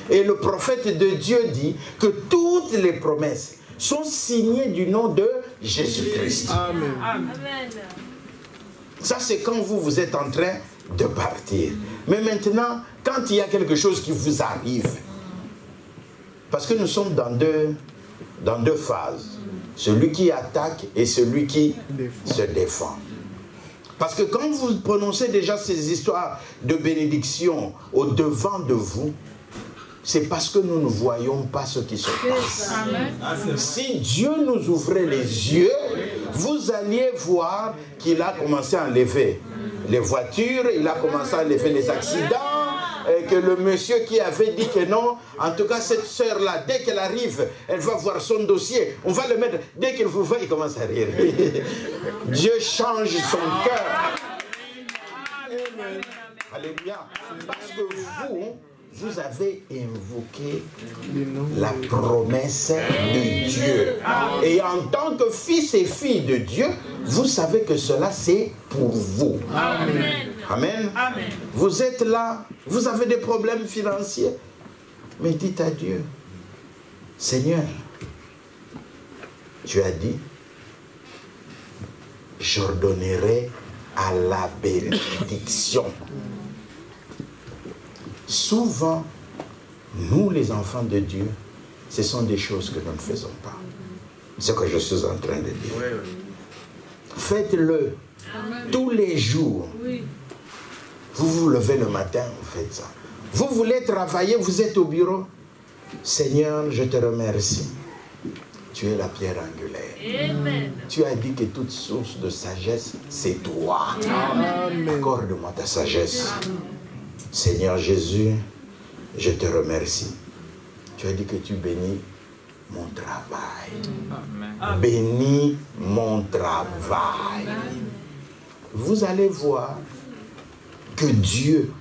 Et le prophète de Dieu dit que toutes les promesses sont signées du nom de Jésus-Christ. Amen. Amen. Ça, c'est quand vous, vous êtes en train de partir. Mais maintenant, quand il y a quelque chose qui vous arrive, parce que nous sommes dans deux phases. Celui qui attaque et celui qui se défend. Parce que quand vous prononcez déjà ces histoires de bénédiction au devant de vous, c'est parce que nous ne voyons pas ce qui se passe. Si Dieu nous ouvrait les yeux, vous alliez voir qu'il a commencé à enlever les voitures, il a commencé à enlever les accidents, et que le monsieur qui avait dit que non, en tout cas cette sœur-là, dès qu'elle arrive, elle va voir son dossier, on va le mettre, dès qu'il vous voit, il commence à rire. Dieu change son cœur. Alléluia. Parce que vous avez invoqué la promesse de Dieu. Et en tant que fils et filles de Dieu, vous savez que cela c'est pour vous. Amen. Amen. Amen. Vous êtes là, vous avez des problèmes financiers, mais dites à Dieu, Seigneur, tu as dit, j'ordonnerai à la bénédiction. Souvent, nous les enfants de Dieu, ce sont des choses que nous ne faisons pas. C'est ce que je suis en train de dire. Oui, oui. Faites-le tous les jours. Oui. Vous vous levez le matin, vous faites ça. Vous voulez travailler, vous êtes au bureau. Seigneur, je te remercie. Tu es la pierre angulaire. Amen. Tu as dit que toute source de sagesse, c'est toi. Accorde-moi ta sagesse. Amen. Seigneur Jésus, je te remercie. Tu as dit que tu bénis mon travail. Amen. Bénis mon travail. Amen. Vous allez voir que Dieu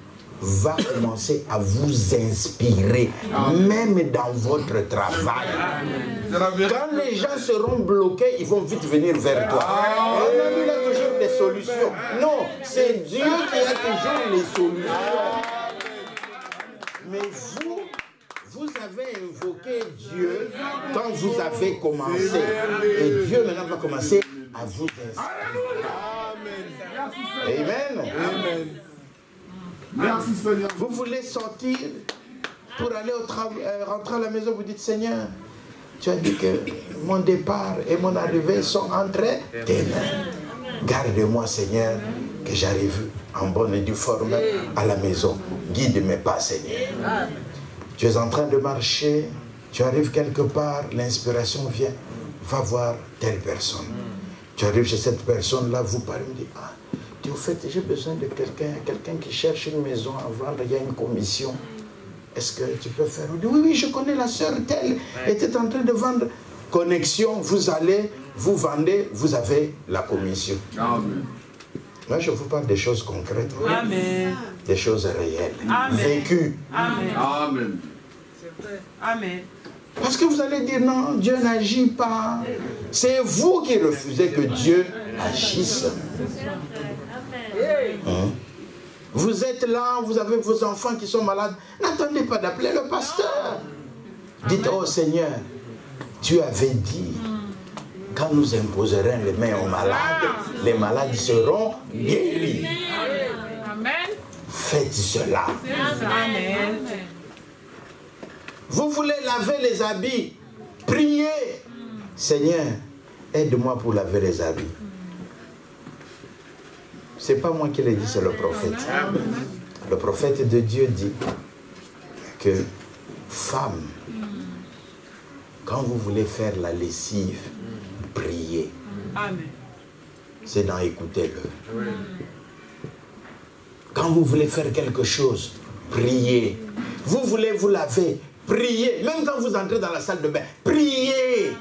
va commencer à vous inspirer, même dans votre travail. Quand les gens seront bloqués, ils vont vite venir vers toi. On a vu là toujours des solutions. Non, c'est Dieu qui a toujours les solutions. Mais vous avez invoqué Dieu quand vous avez commencé. Et Dieu maintenant va commencer à vous inspirer. Amen. Amen. Merci Seigneur. Vous voulez sortir pour aller au travail, rentrer à la maison, vous dites Seigneur, tu as dit que mon départ et mon arrivée sont entre tes mains. Garde-moi Seigneur, que j'arrive en bonne et due forme à la maison. Guide mes pas Seigneur. Tu es en train de marcher, tu arrives quelque part, l'inspiration vient, va voir telle personne. Tu arrives chez cette personne-là, vous parlez, me dites, ah, au fait, j'ai besoin de quelqu'un qui cherche une maison à vendre, il y a une commission. Est-ce que tu peux faire? Oui, oui, je connais la sœur telle, était en train de vendre. Connexion, vous allez, vous vendez, vous avez la commission. Amen. Moi, je vous parle des choses concrètes. Amen. Des choses réelles, Amen. Vécues. Amen. Amen. C'est vrai. Amen. Parce que vous allez dire non, Dieu n'agit pas. C'est vous qui refusez que Dieu agisse. Hein? Vous êtes là, vous avez vos enfants qui sont malades. N'attendez pas d'appeler le pasteur. Dites, oh Seigneur, tu avais dit, quand nous imposerons les mains aux malades, les malades seront guéris. Amen. Faites cela. Amen. Vous voulez laver les habits, priez. Seigneur, aide-moi pour laver les habits. Ce n'est pas moi qui l'ai dit, c'est le prophète. Le prophète de Dieu dit que femme, quand vous voulez faire la lessive, priez. C'est dans écoutez-le. Quand vous voulez faire quelque chose, priez. Vous voulez vous laver, priez. Même quand vous entrez dans la salle de bain, priez.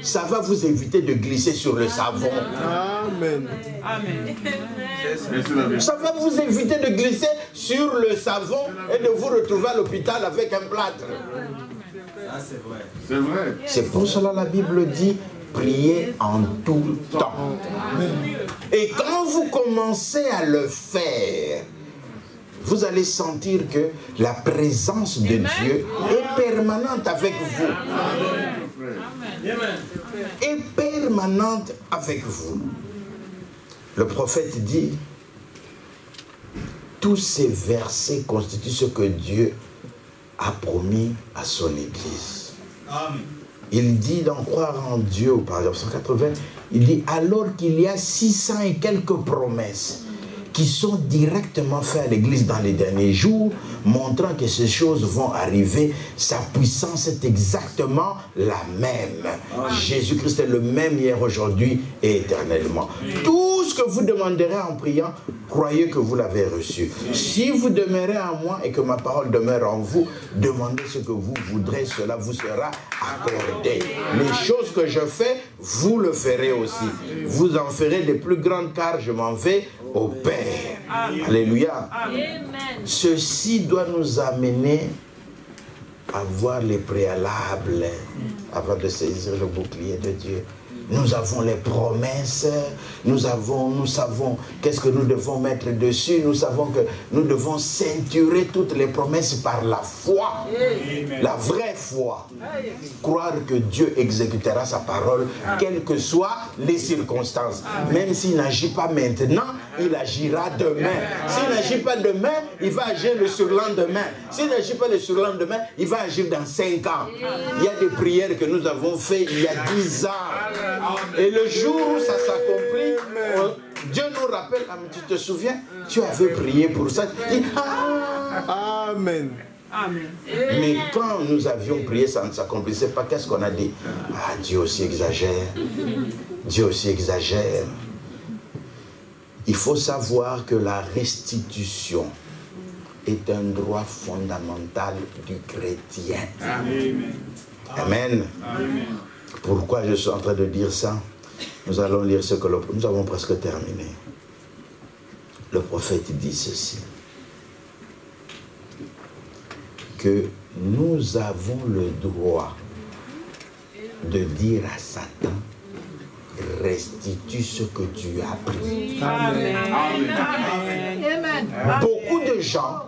Ça va vous éviter de glisser sur le savon. Amen. Amen. Ça va vous éviter de glisser sur le savon et de vous retrouver à l'hôpital avec un plâtre. C'est vrai. C'est vrai. C'est pour cela la Bible dit, priez en tout temps. Et quand vous commencez à le faire, vous allez sentir que la présence de Dieu est permanente avec vous. Est permanente avec vous. Le prophète dit, tous ces versets constituent ce que Dieu a promis à son Église. Amen. Il dit d'en croire en Dieu, au paragraphe 180, Il dit, alors qu'il y a 600 et quelques promesses qui sont directement faites à l'Église dans les derniers jours, montrant que ces choses vont arriver, sa puissance est exactement la même. Jésus-Christ est le même hier, aujourd'hui et éternellement. Tout ce que vous demanderez en priant, croyez que vous l'avez reçu. Si vous demeurez en moi et que ma parole demeure en vous, demandez ce que vous voudrez, cela vous sera accordé. Les choses que je fais, vous le ferez aussi. Vous en ferez de plus grandes car je m'en vais au Père. Alléluia. Ceci doit nous amener à voir les préalables avant de saisir le bouclier de Dieu. Nous avons les promesses, nous savons qu'est-ce que nous devons mettre dessus, nous savons que nous devons ceinturer toutes les promesses par la foi, la vraie foi. Croire que Dieu exécutera sa parole, quelles que soient les circonstances. Même s'il n'agit pas maintenant, il agira demain. S'il n'agit pas demain, il va agir le surlendemain. S'il n'agit pas le surlendemain, il va agir dans 5 ans. Il y a des prières que nous avons faites il y a 10 ans. Et le jour où ça s'accomplit, Dieu nous rappelle, tu te souviens, tu avais prié pour ça. Tu dis, Amen. Amen. Mais quand nous avions prié, ça ne s'accomplissait pas. Qu'est-ce qu'on a dit? Ah, Dieu aussi exagère. Dieu aussi exagère. Il faut savoir que la restitution est un droit fondamental du chrétien. Amen. Amen. Amen. Pourquoi je suis en train de dire ça? Nous allons lire ce que nous avons presque terminé. Le prophète dit ceci, que nous avons le droit de dire à Satan, restitue ce que tu as pris. Amen. Amen. Beaucoup de gens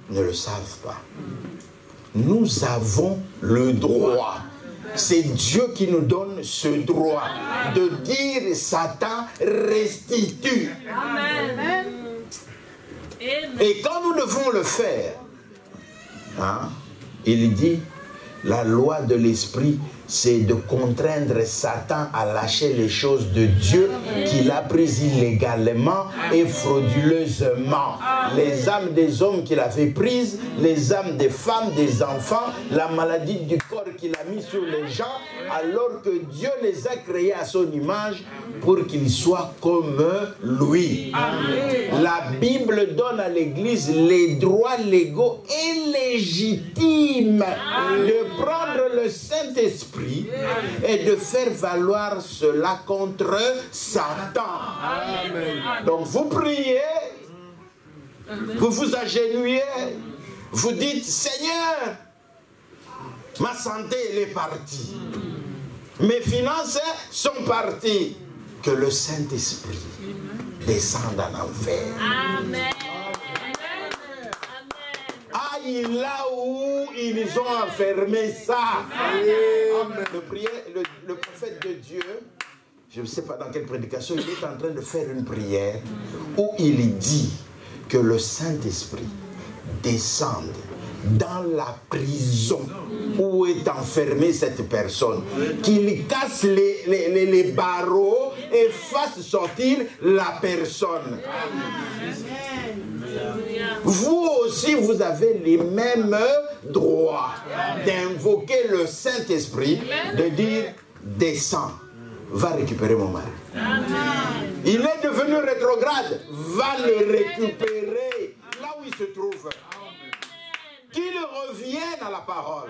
ne le savent pas. Nous avons le droit. C'est Dieu qui nous donne ce droit de dire Satan restitue. Amen. Et quand nous devons le faire, il dit, la loi de l'esprit, c'est de contraindre Satan à lâcher les choses de Dieu qu'il a prises illégalement et frauduleusement. Les âmes des hommes qu'il avait prises, les âmes des femmes, des enfants, la maladie du corps qu'il a mis sur les gens, alors que Dieu les a créés à son image pour qu'ils soient comme lui. Amen. La Bible donne à l'Église les droits légaux et légitimes de prendre le Saint-Esprit et de faire valoir cela contre Satan. Amen. Donc vous priez, vous vous agenouillez, vous dites, Seigneur, ma santé elle est partie, mes finances sont parties. Que le Saint-Esprit descende en enfer. Amen. Aïe, là où ils ont enfermé ça. Le prophète de Dieu, je ne sais pas dans quelle prédication, il est en train de faire une prière où il dit que le Saint-Esprit descende dans la prison où est enfermée cette personne, qu'il casse les barreaux et fasse sortir la personne. Vous aussi, vous avez les mêmes droits d'invoquer le Saint-Esprit, de dire, descends, va récupérer mon mari. Il est devenu rétrograde, va le récupérer là où il se trouve. Qu'il revienne à la parole,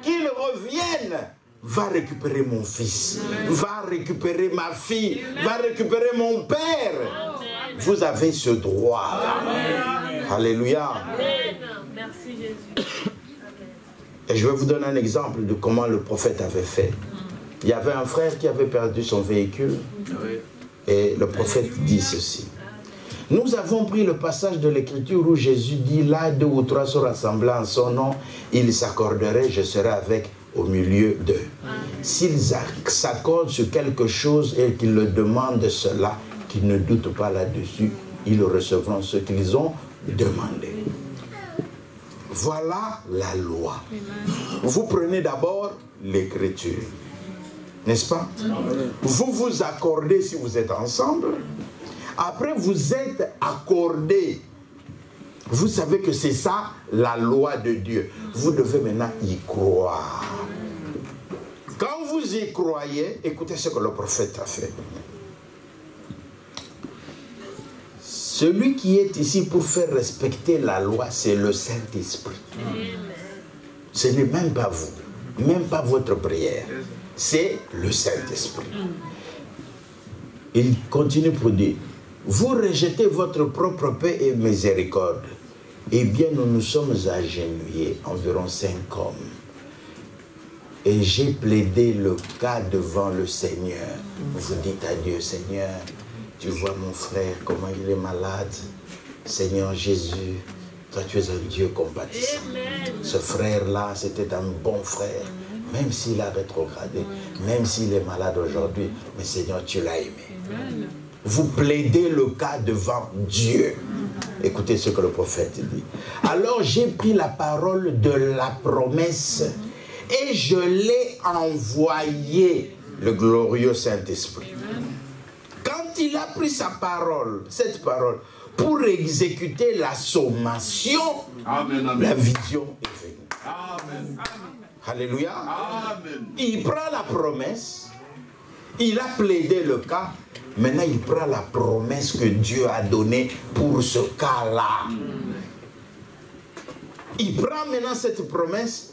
qu'il revienne, va récupérer mon fils, va récupérer ma fille, va récupérer mon père. Vous avez ce droit. Alléluia. Merci Jésus. Et je vais vous donner un exemple de comment le prophète avait fait. Il y avait un frère qui avait perdu son véhicule et le prophète dit ceci. Nous avons pris le passage de l'Écriture où Jésus dit, là 2 ou 3 sont rassemblés en son nom, ils s'accorderaient, je serai avec au milieu d'eux. S'ils s'accordent sur quelque chose et qu'ils le demandent cela, qu'ils ne doutent pas là-dessus, ils recevront ce qu'ils ont demandé. Voilà la loi. Vous prenez d'abord l'Écriture. N'est-ce pas? Vous vous accordez si vous êtes ensemble. Après, vous êtes accordés. Vous savez que c'est ça la loi de Dieu. Vous devez maintenant y croire. Quand vous y croyez, écoutez ce que le prophète a fait. Celui qui est ici pour faire respecter la loi, c'est le Saint-Esprit. Ce n'est même pas vous, même pas votre prière. C'est le Saint-Esprit. Il continue pour dire, vous rejetez votre propre paix et miséricorde. Eh bien, nous nous sommes agenouillés, environ 5 hommes. Et j'ai plaidé le cas devant le Seigneur. Vous dites à Dieu, Seigneur, tu vois mon frère, comment il est malade. Seigneur Jésus, toi tu es un Dieu compatissant. Ce frère-là, c'était un bon frère. Même s'il a rétrogradé, même s'il est malade aujourd'hui, mais Seigneur, tu l'as aimé. Vous plaidez le cas devant Dieu. Écoutez ce que le prophète dit. Alors j'ai pris la parole de la promesse et je l'ai envoyé, le glorieux Saint-Esprit. Quand il a pris sa parole, cette parole, pour exécuter la sommation, amen, amen. La vision est venue. Amen. Alléluia. Amen. Il prend la promesse, il a plaidé le cas, maintenant il prend la promesse que Dieu a donnée pour ce cas-là. Il prend maintenant cette promesse,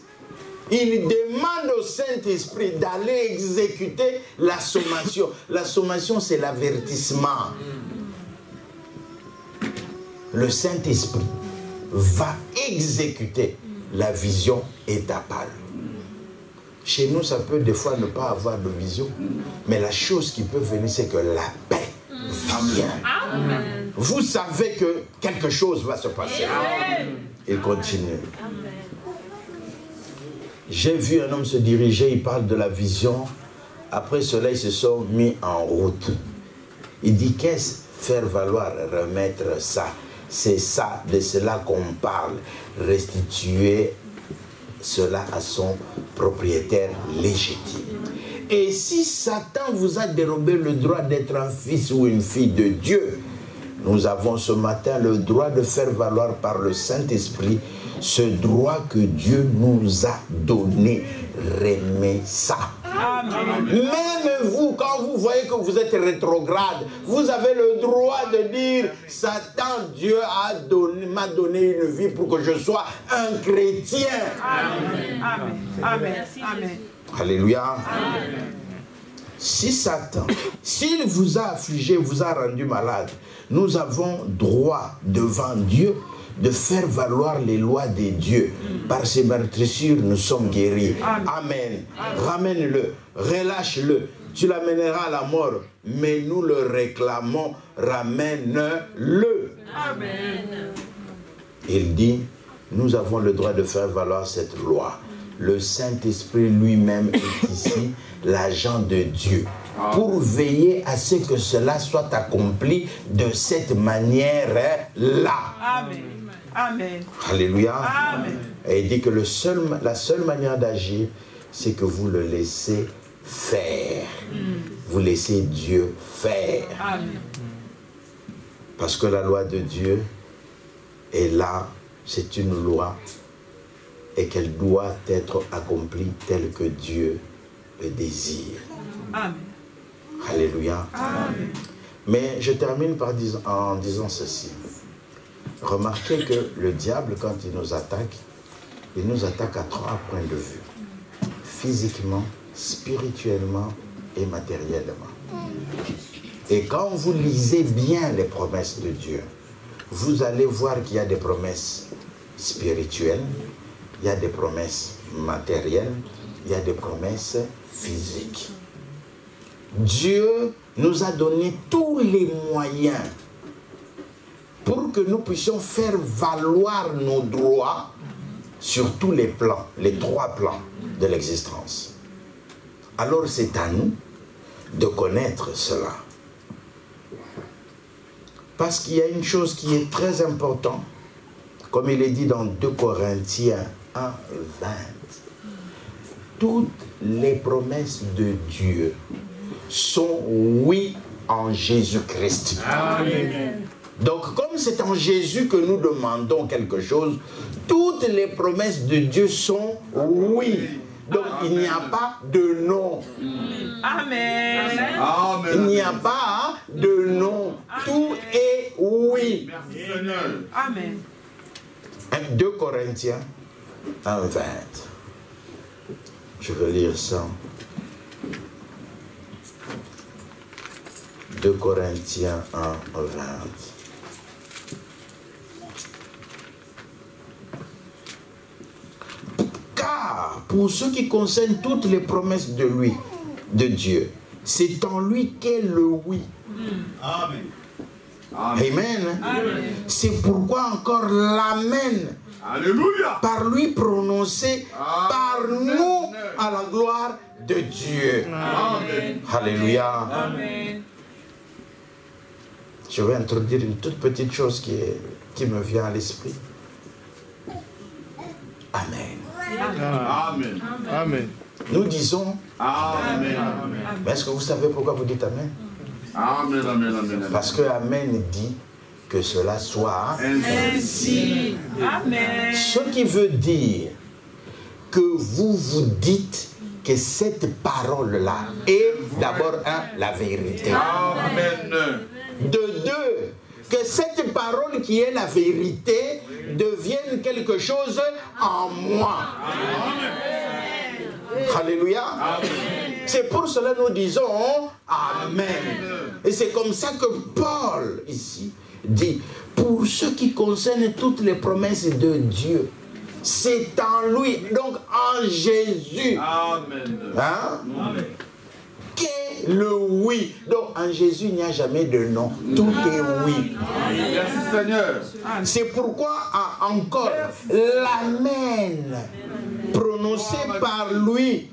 il demande au Saint-Esprit d'aller exécuter la sommation. La sommation, c'est l'avertissement. Le Saint-Esprit va exécuter la vision étapale. Chez nous, ça peut des fois ne pas avoir de vision, mais la chose qui peut venir, c'est que la paix vient. Amen. Vous savez que quelque chose va se passer. Amen. Il continue. Amen. J'ai vu un homme se diriger, il parle de la vision. Après cela, ils se sont mis en route. Il dit, qu'est-ce faire valoir, remettre ça? C'est ça, de cela qu'on parle. Restituer cela à son propriétaire légitime. Et si Satan vous a dérobé le droit d'être un fils ou une fille de Dieu, nous avons ce matin le droit de faire valoir par le Saint-Esprit ce droit que Dieu nous a donné. Remets ça. Amen. Même vous, quand vous voyez que vous êtes rétrograde, vous avez le droit de dire, Satan, Dieu m'a donné une vie pour que je sois un chrétien. Amen. Amen. Amen. Amen. Alléluia. Amen. Si Satan, s'il vous a affligé, vous a rendu malade, nous avons droit devant Dieu de faire valoir les lois de Dieu. Par ses meurtrissures, nous sommes guéris. Amen. Amen. Ramène-le, relâche-le. Tu l'amèneras à la mort, mais nous le réclamons. Ramène-le. Amen. Il dit, nous avons le droit de faire valoir cette loi. Le Saint-Esprit lui-même est ici, l'agent de Dieu, pour veiller à ce que cela soit accompli de cette manière-là. Amen. Amen. Alléluia. Amen. Et il dit que la seule manière d'agir, c'est que vous le laissez faire. Vous laissez Dieu faire. Amen. Parce que la loi de Dieu est là, c'est une loi, et qu'elle doit être accomplie telle que Dieu le désire. Amen. Alléluia. Amen. Mais je termine en disant ceci. Remarquez que le diable, quand il nous attaque à 3 points de vue. Physiquement, spirituellement et matériellement. Et quand vous lisez bien les promesses de Dieu, vous allez voir qu'il y a des promesses spirituelles, il y a des promesses matérielles, il y a des promesses physiques. Dieu nous a donné tous les moyens pour que nous puissions faire valoir nos droits sur tous les plans, les 3 plans de l'existence. Alors c'est à nous de connaître cela. Parce qu'il y a une chose qui est très importante, comme il est dit dans 2 Corinthiens 1, 20. toutes les promesses de Dieu sont oui en Jésus-Christ. Amen. Donc, comme c'est en Jésus que nous demandons quelque chose, toutes les promesses de Dieu sont oui. Donc, il n'y a pas de non. Amen. Il n'y a pas de non. Tout est oui. Merci Seigneur. Amen. 2 Corinthiens 1, 20. Je vais lire ça. 2 Corinthiens 1, 20. Car pour ce qui concerne toutes les promesses de lui, de Dieu, c'est en lui qu'est le oui. Amen. Amen. C'est pourquoi encore l'amen. Alléluia. Par lui prononcé par nous à la gloire de Dieu. Amen. Alléluia. Amen. Je vais introduire une toute petite chose qui me vient à l'esprit. Amen. Amen. Amen. Nous disons, Amen. mais est-ce que vous savez pourquoi vous dites Amen? Amen. Amen. Amen. Parce que Amen dit que cela soit. Ainsi. Amen. Ce qui veut dire que vous vous dites que cette parole-là est d'abord la vérité. Amen. De deux, que cette parole qui est la vérité devienne quelque chose en moi. Alléluia. C'est pour cela que nous disons Amen. Et c'est comme ça que Paul ici dit, pour ce qui concerne toutes les promesses de Dieu, c'est en lui, donc en Jésus. Amen. Hein? Qu'est le oui. Donc en Jésus, il n'y a jamais de non. Tout est oui. Merci Seigneur. C'est pourquoi encore l'amen prononcé par lui,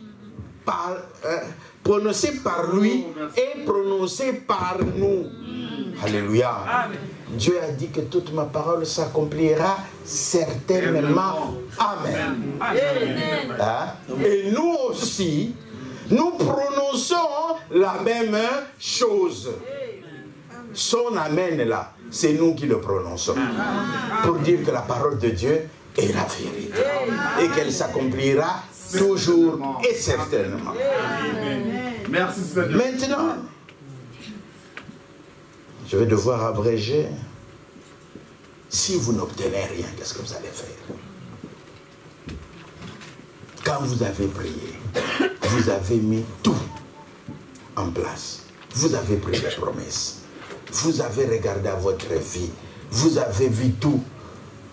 prononcé par lui et prononcé par nous. Alléluia. Dieu a dit que toute ma parole s'accomplira certainement. Amen. Hein? Et nous aussi, nous prononçons la même chose. Son amen là, c'est nous qui le prononçons. Pour dire que la parole de Dieu est la vérité. Et qu'elle s'accomplira toujours et certainement. Merci Seigneur. Maintenant, je vais devoir abréger. Si vous n'obtenez rien, qu'est-ce que vous allez faire? Quand vous avez prié, vous avez mis tout en place. Vous avez pris les promesses. Vous avez regardé à votre vie. Vous avez vu tout.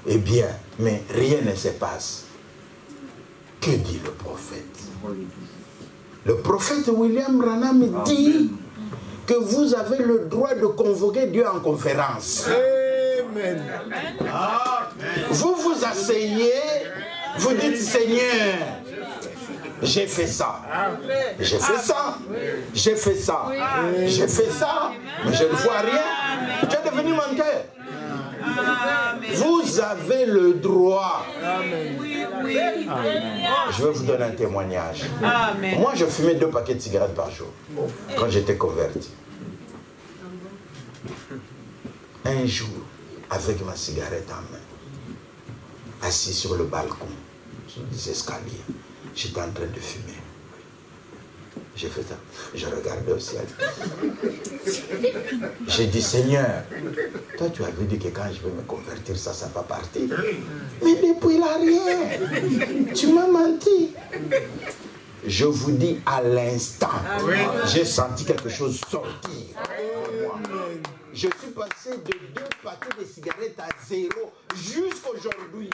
Eh bien, mais rien ne se passe. Que dit le prophète? Le prophète William Branham dit que vous avez le droit de convoquer Dieu en conférence. Amen. Vous vous asseyez, vous dites Seigneur, j'ai fait ça, j'ai fait ça, j'ai fait ça, j'ai fait ça, mais je ne vois rien. Tu es devenu menteur. Vous avez le droit. Je vais vous donner un témoignage. Moi, je fumais 2 paquets de cigarettes par jour quand j'étais converti. Un jour, avec ma cigarette en main, assis sur le balcon, sur les escaliers, j'étais en train de fumer. J'ai fait ça. Je regardais au ciel. J'ai dit, Seigneur, toi tu avais dit que quand je vais me convertir, ça va partir. Mais depuis là, rien. Tu m'as menti. Je vous dis, à l'instant, j'ai senti quelque chose sortir. Je suis passé de 2 paquets de cigarettes à 0 jusqu'aujourd'hui.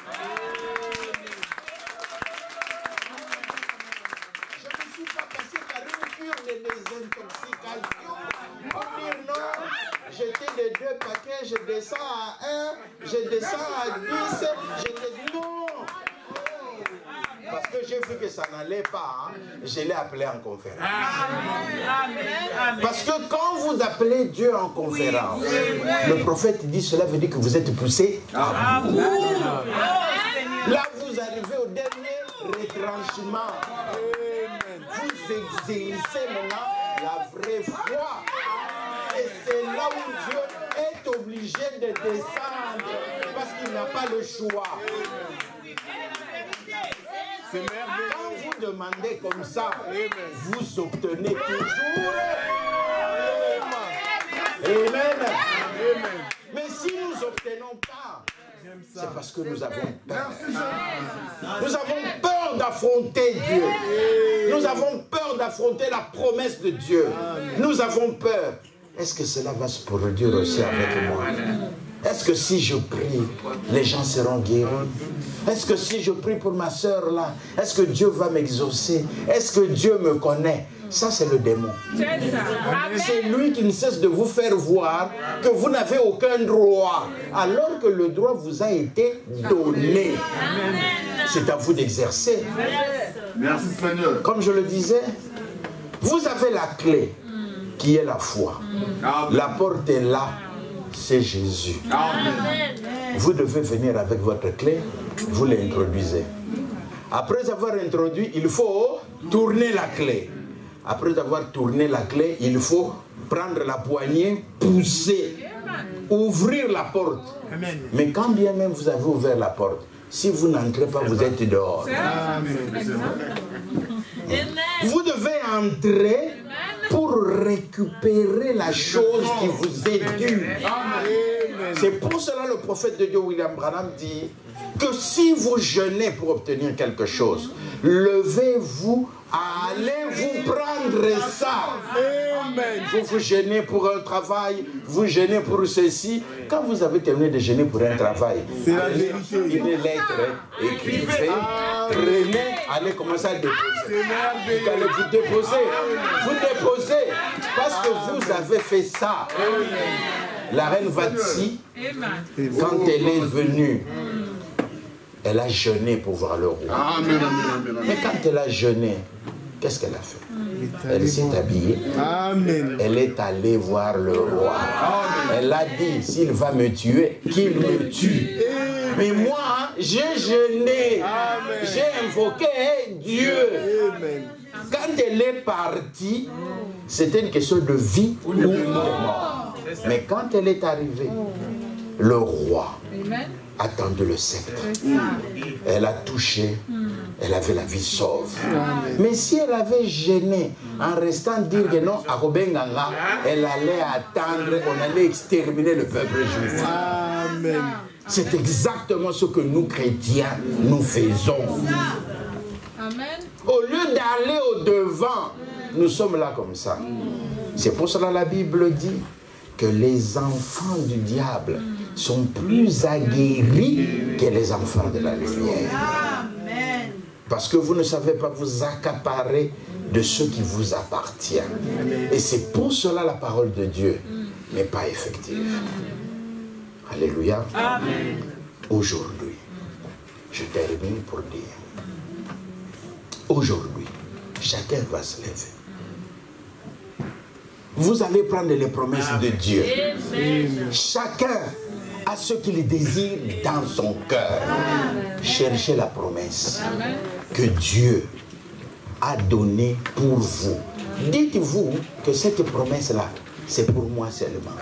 De désintoxication pour dire non, j'étais de 2 paquets, je descends à 1, je descends à 10, je dis non. Parce que j'ai vu que ça n'allait pas, je l'ai appelé en conférence. Parce que quand vous appelez Dieu en conférence, le prophète dit cela veut dire que vous êtes poussé à bout. Là vous arrivez au dernier retranchement. exercer maintenant la vraie foi. Et c'est là où Dieu est obligé de descendre parce qu'il n'a pas le choix. Quand vous demandez comme ça, vous obtenez toujours. Amen. Mais si nous n'obtenons pas, c'est parce que nous avons peur. Nous avons peur d'affronter Dieu. Nous avons peur d'affronter la promesse de Dieu. Nous avons peur. Est-ce que cela va se produire aussi avec moi? Est-ce que si je prie, les gens seront guéris? Est-ce que si je prie pour ma soeur là, est-ce que Dieu va m'exaucer? Est-ce que Dieu me connaît? Ça, c'est le démon. C'est lui qui ne cesse de vous faire voir que vous n'avez aucun droit, alors que le droit vous a été donné. C'est à vous d'exercer. Merci Seigneur. Comme je le disais, vous avez la clé qui est la foi. La porte est là, c'est Jésus. Vous devez venir avec votre clé, vous l'introduisez. Après avoir introduit, il faut tourner la clé. Après avoir tourné la clé, il faut prendre la poignée, pousser, ouvrir la porte. Mais quand bien même vous avez ouvert la porte, si vous n'entrez pas, vous êtes dehors. Vous devez entrer pour récupérer la chose qui vous est due. C'est pour cela le prophète de Dieu, William Branham, dit que si vous jeûnez pour obtenir quelque chose, levez-vous, allez vous prendre ça. Vous vous jeûnez pour un travail, vous jeûnez pour ceci. Quand vous avez terminé de jeûner pour un travail, allez une lettre, écrivez, prenez, allez commencer à déposer. Vous allez vous déposer. Vous déposez parce que vous avez fait ça. La reine Vatsi, quand elle est venue, elle a jeûné pour voir le roi. Mais quand elle a jeûné, qu'est-ce qu'elle a fait? Elle s'est habillée. Elle est allée voir le roi. Elle a dit, s'il va me tuer, qu'il me tue. Mais moi, j'ai jeûné. J'ai invoqué Dieu. Quand elle est partie, c'était une question de vie ou de mort. Mais quand elle est arrivée, le roi a tendu le sceptre. Elle a touché, elle avait la vie sauve. Mais si elle avait gêné en restant dire que non, à Robenganga, elle allait attendre, on allait exterminer le peuple juif. C'est exactement ce que nous chrétiens, nous faisons. Au lieu d'aller au-devant, nous sommes là comme ça. C'est pour cela que la Bible dit que les enfants du diable sont plus aguerris que les enfants de la lumière. Parce que vous ne savez pas vous accaparer de ce qui vous appartient. Et c'est pour cela la parole de Dieu n'est pas effective. Alléluia. Aujourd'hui, je termine pour dire, aujourd'hui, chacun va se lever. Vous allez prendre les promesses de Dieu. Chacun a ce qu'il désire dans son cœur. Cherchez la promesse que Dieu a donnée pour vous. Dites-vous que cette promesse-là, c'est pour moi seulement.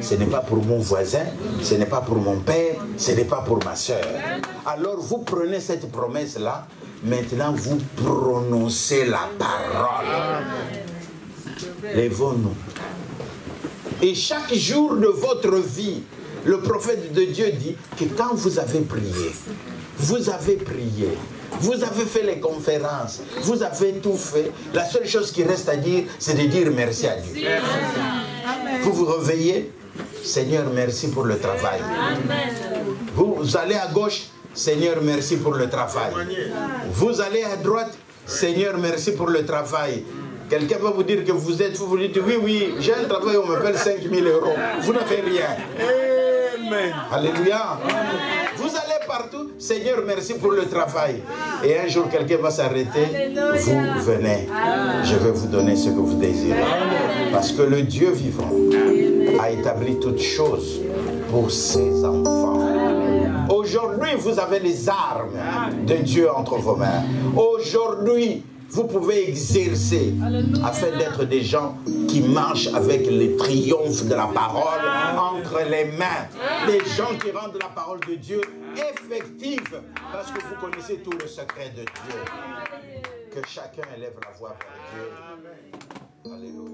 Ce n'est pas pour mon voisin, ce n'est pas pour mon père, ce n'est pas pour ma soeur. Alors vous prenez cette promesse-là, maintenant vous prononcez la parole. Lèvons-nous. Et chaque jour de votre vie, le prophète de Dieu dit que quand vous avez prié, vous avez fait les conférences, vous avez tout fait. La seule chose qui reste à dire, c'est de dire merci à Dieu. Vous vous réveillez, Seigneur, merci pour le travail. Vous allez à gauche, Seigneur, merci pour le travail. Vous allez à droite, Seigneur, merci pour le travail. Quelqu'un va vous dire que vous êtes fou, vous dites oui, j'ai un travail, on m'appelle 5 000 €. Vous n'avez rien. Amen. Alléluia. Vous allez partout, Seigneur, merci pour le travail. Et un jour, quelqu'un va s'arrêter, vous venez. Je vais vous donner ce que vous désirez. Parce que le Dieu vivant a établi toutes choses pour ses enfants. Aujourd'hui, vous avez les armes de Dieu entre vos mains. Aujourd'hui, vous pouvez exercer afin d'être des gens qui marchent avec le triomphe de la parole entre les mains. Des gens qui rendent la parole de Dieu effective parce que vous connaissez tout le secret de Dieu. Que chacun élève la voix vers Dieu. Alléluia.